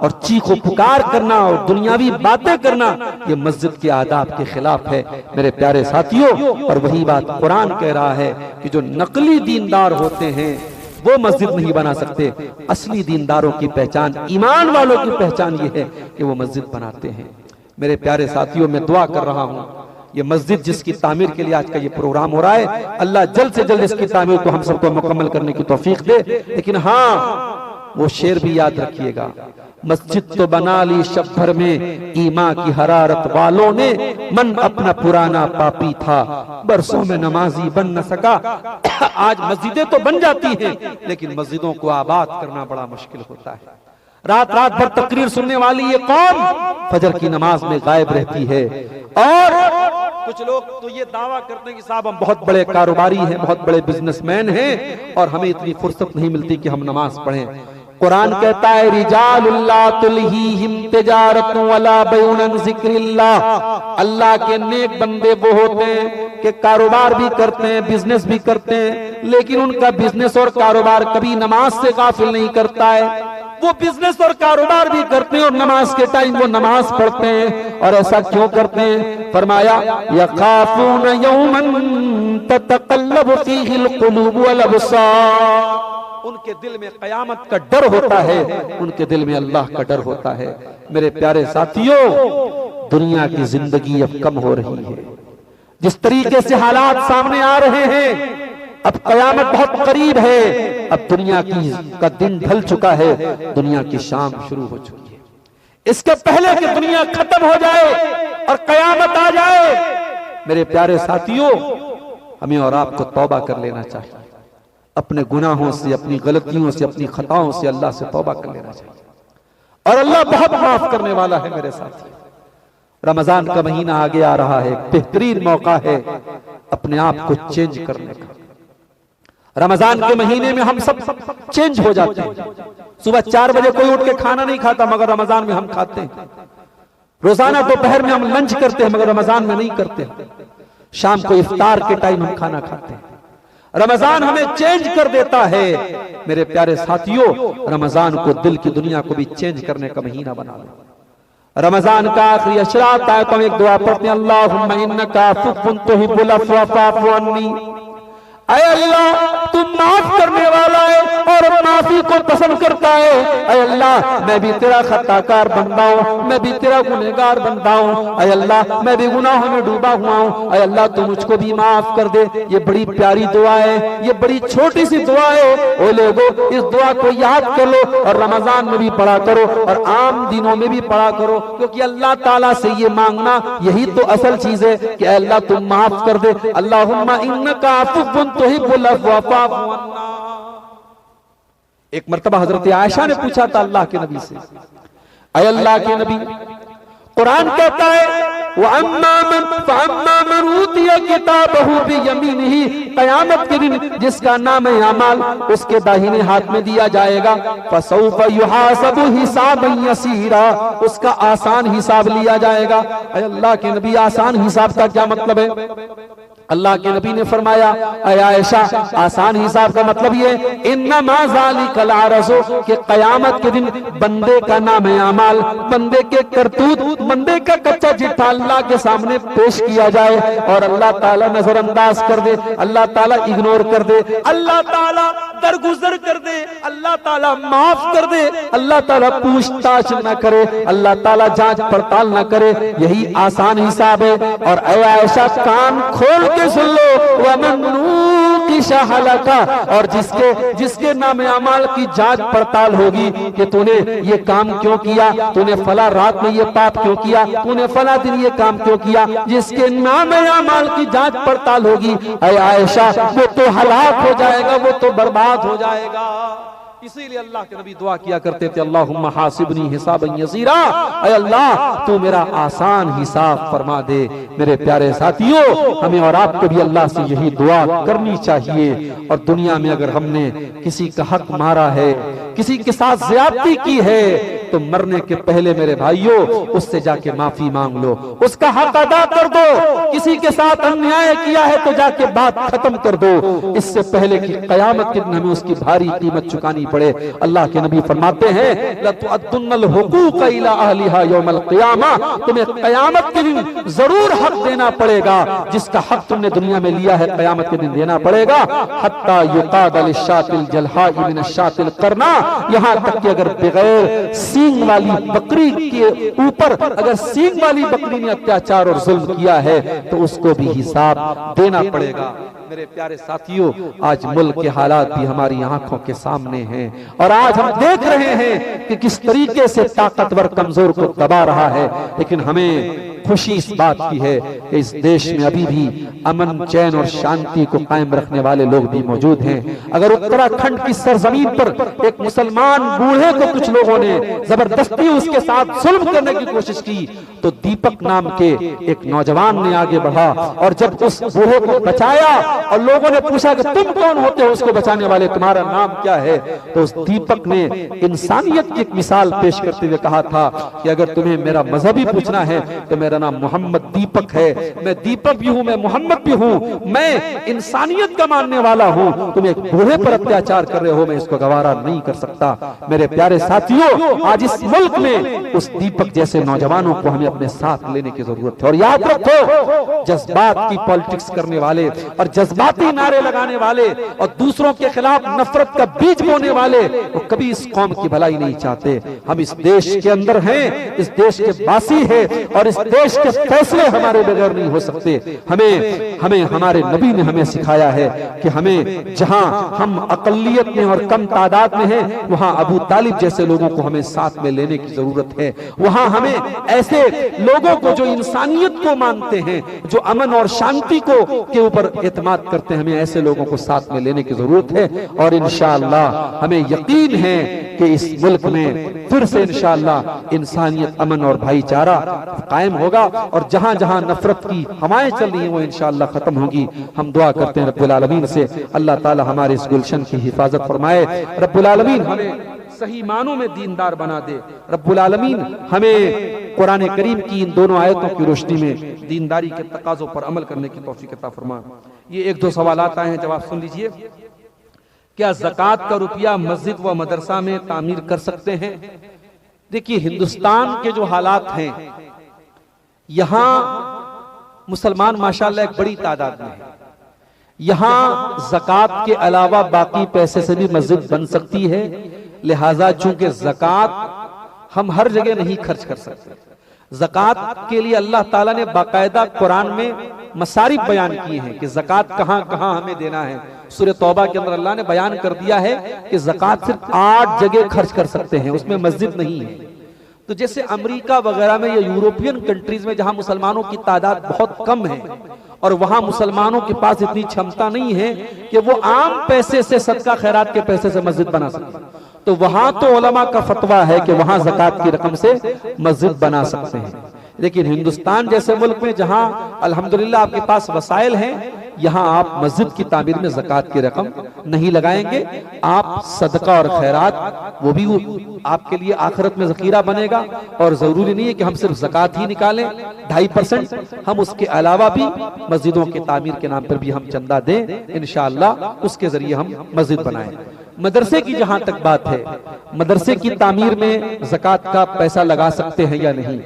[SPEAKER 1] और चीखो पुकार करना और दुनियावी बातें करना, ये मस्जिद के आदाब के खिलाफ है मेरे प्यारे साथियों। और वही बात कुरान कह रहा है कि जो नकली दीनदार होते हैं वो मस्जिद नहीं बना सकते। असली दीनदारों की पहचान, ईमान वालों की पहचान ये है कि वो मस्जिद बनाते हैं। मेरे प्यारे साथियों, मैं दुआ कर रहा हूँ ये मस्जिद जिसकी तामीर के लिए आज का ये प्रोग्राम हो रहा है, अल्लाह जल्द से जल्द इसकी तामीर को हम सबको मुकम्मल करने की तौफीक दे। लेकिन हाँ, वो शेर भी याद रखिएगा, मस्जिद तो बना ली शब भर में ईमा की हरारत वालों ने, मन अपना पुराना पापी था बरसों में नमाजी बन न सका। आज मस्जिदें तो बन जाती हैं, लेकिन मस्जिदों को आबाद करना बड़ा मुश्किल होता है। रात रात भर तकरीर सुनने वाली ये कौम फजर की नमाज में गायब रहती है। और कुछ लोग तो ये दावा करते हैं कि साहब हम बहुत बड़े कारोबारी हैं, बहुत बड़े बिजनेसमैन हैं और हमें इतनी फुर्सत नहीं मिलती कि हम नमाज पढ़ें। कुरान कहता है रिजालुल्लाह तुल्हीहिम तिजारतु वला बैउन अन जिक्रिल्लाह, अल्लाह के नेक बंदे वो होते हैं कि कारोबार भी करते हैं, बिजनेस भी करते हैं, लेकिन उनका बिजनेस और कारोबार कभी नमाज से गाफिल नहीं करता है। वो बिजनेस और कारोबार भी करते हैं और नमाज के टाइम वो नमाज पढ़ते हैं। और ऐसा क्यों करते हैं? फरमाया यखाफून यौमन ततक़ल्लबु फीहिल क़ुलूब वल अबसार, उनके दिल में कयामत का डर होता है, उनके दिल में अल्लाह का डर होता है। मेरे प्यारे साथियों, दुनिया की जिंदगी अब कम हो रही है। जिस तरीके से हालात सामने आ रहे हैं, अब कयामत बहुत करीब है। अब दुनिया का दिन ढल चुका है, दुनिया की शाम शुरू हो चुकी है। इसके पहले कि दुनिया खत्म हो जाए और कयामत आ जाए, मेरे प्यारे साथियों, हमें और आपको तौबा कर लेना चाहिए। अपने गुनाहों से, अपनी गलतियों से, अपनी खताओं से अल्लाह से तौबा कर लेना चाहिए। और अल्लाह बहुत माफ करने वाला है मेरे साथी। रमजान का महीना आगे आ रहा है, बेहतरीन मौका है अपने आप को चेंज करने का। रमजान के महीने में हम सब चेंज हो जाते हैं। सुबह 4 बजे कोई उठ के खाना नहीं खाता, मगर रमजान में हम खाते हैं। रोजाना दोपहर में हम लंच करते हैं, मगर रमजान में नहीं करते। शाम को इफ्तार के टाइम हम खाना खाते हैं। रमजान हमें चेंज कर देता है मेरे प्यारे साथियों। रमजान को, दिल की दुनिया को भी चेंज करने का महीना बना लो। रमजान का आखिरी अशरा आता है तो हम एक दुआ पढ़ते हैं, अल्लाहुम्मा इन्नका अफ़्वुन तुहिब्बुल अफ़्व फ़अफ़ु अन्नी। ऐ अल्लाह तू माफ करने वाला है और माफी को पसंद करता है। ऐ अल्लाह मैं भी तेरा खताकार बंदा हूँ, मैं भी तेरा गुनहगार बंदा हूँ। ऐ अल्लाह मैं भी गुनाहों में डूबा हुआ हूँ। ऐ अल्लाह तू मुझको भी माफ कर दे। ये बड़ी प्यारी दुआ है, ये बड़ी छोटी सी दुआ है। ओ लोगों, इस दुआ को याद कर लो और रमजान में भी पढ़ा करो और आम दिनों में भी पढ़ा करो, क्योंकि अल्लाह ताला से ये मांगना यही तो असल चीज है कि अल्लाह तुम माफ कर दे। अल्लाहुम्मा इन्नका अफ़ुव्वुन तुहिब्बुल अफ़्वा फ़अफ़ु अन्ना। एक मर्तबा हजरत आयशा ने पूछा था अल्लाह के नबी से, ऐ अल्लाह के नबी, कुरान कहता है वअम्मा मन ऊतिया किताबहु बियमीनिही, क़यामत के दिन जिसका नाम है अमाल उसके दाहिने हाथ में दिया जाएगा, फसौफ युहासबु हिसाबन यसीरा, उसका आसान हिसाब लिया जाएगा। ऐ अल्लाह के नबी, आसान हिसाब का क्या मतलब है? अल्लाह के नबी ने फरमाया, ऐ आयशा, आसान हिसाब का मतलब ये इन्नमा ज़ालिकल अरज़ु, कि क़यामत के दिन बंदे का नाम है अमाल, बंदे के करतूत, बंदे का कच्चा चिट्ठा अल्लाह के सामने पेश किया जाए और अल्लाह ताला नजरअंदाज कर दे, अल्लाह ताला इग्नोर कर दे, अल्लाह ताला दरगुजर कर दे, अल्लाह ताला माफ कर दे, अल्लाह ताला पूछताछ न करे, अल्लाह ताला जांच पड़ताल न करे। यही आसान हिसाब है। और ऐ आयशा, कान खोल के सुन लो, वमन्नू शहलका, और जिसके नाम अमाल की जांच पड़ताल होगी कि तूने ये काम क्यों किया, तूने फला रात में ये पाप क्यों किया, तूने फला दिन ये काम क्यों किया, जिसके नाम अमाल की जांच पड़ताल होगी, ऐ आयशा, वो तो हलाक हो जाएगा, वो तो बर्बाद हो जाएगा। इसीलिए अल्लाह के नबी दुआ किया करते थे, अल्लाहुम्मा हासिबनी हिसाबन यसीरा, ऐ अल्लाह तू मेरा आसान हिसाब फरमा दे। मेरे प्यारे साथियों, हमें और आपको भी अल्लाह से यही दुआ करनी चाहिए। और दुनिया में अगर हमने किसी का हक मारा है, किसी के साथ ज्यादती की है, तो मरने के पहले मेरे भाइयों उससे जाके माफी मांग लो, उसका हक अदा कर दो। किसी के साथ अन्याय किया है तो जाके बात खत्म कर दो, इससे पहले कि कयामत के दिन हमें उसकी भारी कीमत चुकानी पड़े। अल्लाह के नबी फरमाते हैं, लतुअद्दुन्नल हुकूक इला अहलिहा यौमल क़ियामा, तुम्हें कयामत के दिन जरूर हक देना पड़ेगा। जिसका हक तुमने दुनिया में लिया है कयामत के दिन देना पड़ेगा। हत्ता युक़ाद लिशातिल जलहा मिन शातिल करना, यहाँ तक कि अगर बगैर सींग वाली बकरी के ऊपर अगर सींग वाली बकरी ने अत्याचार और जुल्म किया है तो उसको भी हिसाब देना पड़ेगा। मेरे प्यारे साथियों, आज मुल्क के हालात भी हमारी आंखों के सामने हैं और आज हम देख रहे हैं कि किस तरीके से ताकतवर कमजोर को दबा रहा है। लेकिन हमें खुशी इस बात की है कि इस देश में अभी भी अमन, चैन और शांति को कायम रखने वाले लोग भी मौजूद हैं। अगर उत्तराखंड की सरजमीन पर एक मुसलमान बूढ़े को कुछ लोगों ने जबरदस्ती उसके साथ जुल्म करने की कोशिश की तो दीपक नाम के एक नौजवान ने आगे बढ़ा और जब उस बूढ़े को बचाया और लोगों ने पूछा कि तुम कौन होते हो उसको बचाने वाले, तुम्हारा नाम क्या है, तो उस दीपक ने इंसानियत की एक मिसाल पेश करते हुए कहा था कि अगर तुम्हें मेरा मजहब ही पूछना है तो मेरा नाम मोहम्मद दीपक है। मैं दीपक भी हूं, मैं मोहम्मद भी हूं, मैं इंसानियत का मानने वाला हूं। तुम एक बूढ़े पर अत्याचार कर रहे हो, मैं इसको गवारा नहीं कर सकता। मेरे प्यारे साथियों, आज इस मुल्क में उस दीपक जैसे नौजवानों को हमें अपने साथ लेने की जरूरत है। और याद रखो, जज्बात की पॉलिटिक्स करने वाले और जज्बाती नारे लगाने वाले और दूसरों के खिलाफ नफरत का बीज बोने वाले वो कभी इस कौम की भलाई नहीं चाहते। हम इस देश के अंदर हैं, इस देश के वासी हैं और इस देश के फैसले हमारे बगैर नहीं हो सकते। हमें हमारे नबी ने हमें सिखाया है कि हमें जहां हम अकलियत में और कम तादाद में हैं वहां अबू तालिब जैसे लोगों को हमें साथ में लेने की जरूरत है। वहां हमें ऐसे लोगों को जो इंसानियत को मानते हैं, जो अमन और शांति को के ऊपर एतमाद करते हैं, हमें ऐसे लोगों को साथ में लेने की जरूरत है। और इंशाअल्लाह हमें यकीन है कि इस मुल्क में फिर से इंशाअल्लाह इंसानियत, अमन और भाईचारा कायम होगा और जहां जहां नफरत की हवाएं चल रही हैं वो इंशाअल्लाह खत्म होगी। हम दुआ करते हैं रब्बुल आलमीन से अल्लाह ताला हमारे इस गुलशन की हिफाजत फरमाए। रब्बुल आलमीन हमें सही मानों में दीनदार बना दे। रब्बुल आलमीन हमें कुरान करीम की इन दोनों आयतों की रोशनी में दीनदारी के तकाजों पर अमल करने की तौफीक अता फरमा। ये एक दो सवालात आए हैं, जवाब सुन लीजिए। क्या ज़कात का रुपया मस्जिद व मदरसा में तामीर कर सकते हैं? देखिए, हिंदुस्तान के जो हालात हैं, यहाँ मुसलमान माशाल्लाह एक बड़ी तादाद में है, यहाँ ज़कात के अलावा बाकी पैसे से भी मस्जिद बन सकती है। लिहाजा चूंकि ज़कात हम हर जगह नहीं खर्च कर सकते, ज़कात के लिए अल्लाह ताला ने बाकायदा कुरान में मसारिफ बयान किए हैं कि ज़कात कहां कहां हमें देना है। सूरह तौबा के अंदर अल्लाह ने बयान कर दिया है कि ज़कात सिर्फ 8 जगह खर्च कर सकते हैं, उसमें मस्जिद नहीं है। तो जैसे अमेरिका वगैरह में या यूरोपियन कंट्रीज में जहां मुसलमानों की तादाद बहुत कम है और वहां मुसलमानों के पास इतनी क्षमता नहीं है कि वो आम पैसे से, सदका खैरात के पैसे से मस्जिद बना सके, तो वहां तो उलमा का फतवा है कि वहां ज़कात की रकम से मस्जिद बना सकते हैं। लेकिन हिंदुस्तान जैसे मुल्क में जहां अल्हम्दुलिल्लाह आपके पास वसाइल हैं, यहां आप मस्जिद की तामीर में ज़कात की रकम नहीं लगाएंगे। आप सदका और खैरात वो भी आपके लिए आखिरत में ज़खीरा बनेगा। और जरूरी नहीं है कि हम सिर्फ ज़कात ही निकालें 2.5%, हम उसके अलावा भी मस्जिदों की तामीर के नाम पर भी हम चंदा दें, इंशाअल्लाह उसके जरिए हम मस्जिद बनाएं। मदरसे की जहां तक बात है, मदरसे की तामीर में ज़कात का पैसा लगा सकते हैं या नहीं,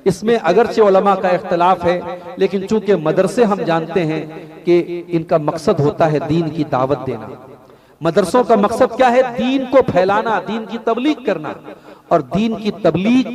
[SPEAKER 1] इसमें अगरचे उलमा का इख्तलाफ है, लेकिन चूंकि मदरसे हम जानते हैं कि इनका मकसद होता है दीन की दावत देना। मदरसों का मकसद क्या है? दीन को फैलाना, दीन की तबलीग करना। और दीन की तबलीग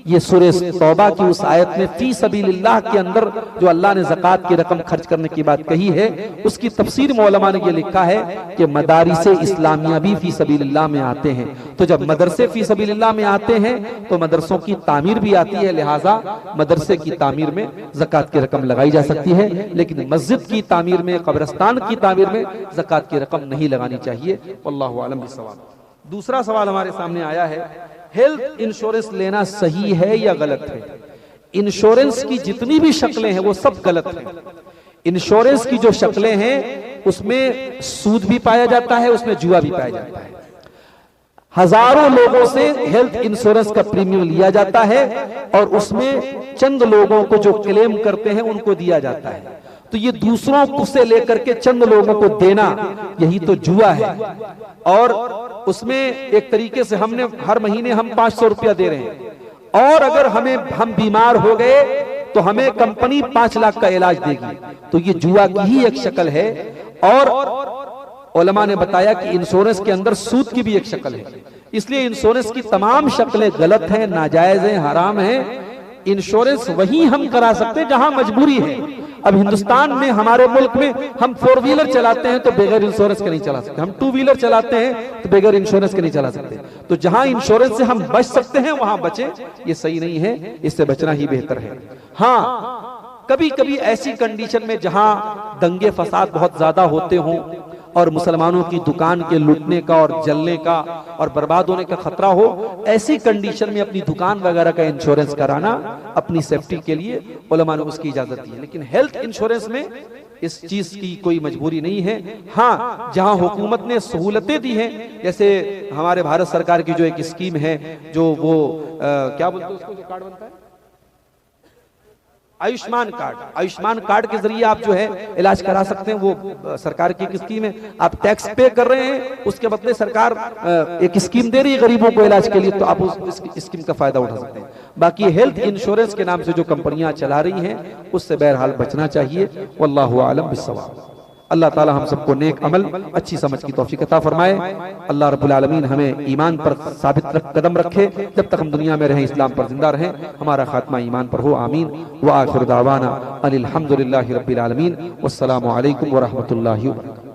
[SPEAKER 1] ये सूरह तौबा की उस आयत में फी सबीलिल्लाह के अंदर जो अल्लाह ने ज़कात की रकम खर्च करने की बात कही है, उसकी तफसीर में उलमा ने ये लिखा है कि मदारिसे इस्लामिया भी फी सबीलिल्लाह में आते हैं। तो जब मदरसे फी सबीलिल्लाह में आते हैं तो मदरसों की तामीर भी आती है, लिहाजा मदरसे की तामीर में ज़कात की रकम लगाई जा सकती है। लेकिन मस्जिद की तामीर में, कब्रिस्तान की तामीर में ज़कात की रकम नहीं लगानी चाहिए। वल्लाहु आलम बिस्सवाब। दूसरा सवाल हमारे सामने आया है, हेल्थ इंश्योरेंस लेना सही है या गलत है? इंश्योरेंस की जितनी भी शक्लें हैं वो सब गलत हैं। इंश्योरेंस की जो शक्लें हैं उसमें सूद भी पाया जाता है, उसमें जुआ भी पाया जाता है। हजारों लोगों से हेल्थ इंश्योरेंस का प्रीमियम लिया जाता है और उसमें चंद लोगों को जो क्लेम करते हैं उनको दिया जाता है। तो ये दूसरों को से लेकर के चंद लोगों को देना, यही तो जुआ है। और उसमें एक तरीके से हमने हर महीने हम 500 रुपया दे रहे हैं और अगर हम बीमार हो गए तो हमें कंपनी 5 लाख का इलाज देगी। तो ये जुआ की ही एक शक्ल है। और उलमा ने बताया कि इंश्योरेंस के अंदर सूद की भी एक शक्ल है। इसलिए इंश्योरेंस की तमाम शक्लें गलत हैं, नाजायज हैं, हराम हैं। इंश्योरेंस वही हम करा सकते हैं जहां मजबूरी है। अब हिंदुस्तान में, हमारे मुल्क में हम 4 व्हीलर चलाते हैं तो बगैर इंश्योरेंस के नहीं चला सकते, हम 2 व्हीलर चलाते हैं तो बगैर इंश्योरेंस के नहीं चला सकते। तो जहां इंश्योरेंस से हम बच सकते हैं वहां बचें, ये सही नहीं है, इससे बचना ही बेहतर है। हाँ, कभी कभी ऐसी कंडीशन में जहां दंगे फसाद बहुत ज्यादा होते हों और मुसलमानों की दुकान के लूटने का और जलने का और बर्बाद होने का खतरा हो, ऐसी कंडीशन में अपनी दुकान वगैरह का इंश्योरेंस कराना अपनी सेफ्टी के लिए उलमा ने उसकी इजाजत दी है। लेकिन हेल्थ इंश्योरेंस में इस चीज की कोई मजबूरी नहीं है। हाँ, जहां हुकूमत ने सहूलतें दी हैं, जैसे हमारे भारत सरकार की जो एक स्कीम है, जो वो क्या बोलते हैं उसको, जो कार्ड बनता है आयुष्मान कार्ड, आयुष्मान कार्ड के जरिए आप जो है इलाज करा सकते हैं। वो सरकार की एक स्कीम है, आप टैक्स पे कर रहे हैं, उसके बदले सरकार एक स्कीम दे रही है गरीबों को इलाज के लिए, तो आप उस स्कीम का फायदा उठा सकते हैं। बाकी हेल्थ इंश्योरेंस के नाम से जो कंपनियां चला रही हैं उससे बहरहाल बचना चाहिए। वल्लाहु आलम बिस्सवाब। अल्लाह ताला हम सबको नेक अमल, अच्छी समझ की तौफीक अता फरमाए। अल्लाह रब्बुल आलमीन हमें ईमान पर साबित कदम रखे, जब तक हम दुनिया में रहें इस्लाम पर जिंदा रहें, हमारा खात्मा ईमान पर हो, आमीन। व आखिर दावाना अनिल हम्दुलिल्लाहि रब्बिल आलमीन। वस्सलामु अलैकुम व रहमतुल्लाहि व बरकातुहू।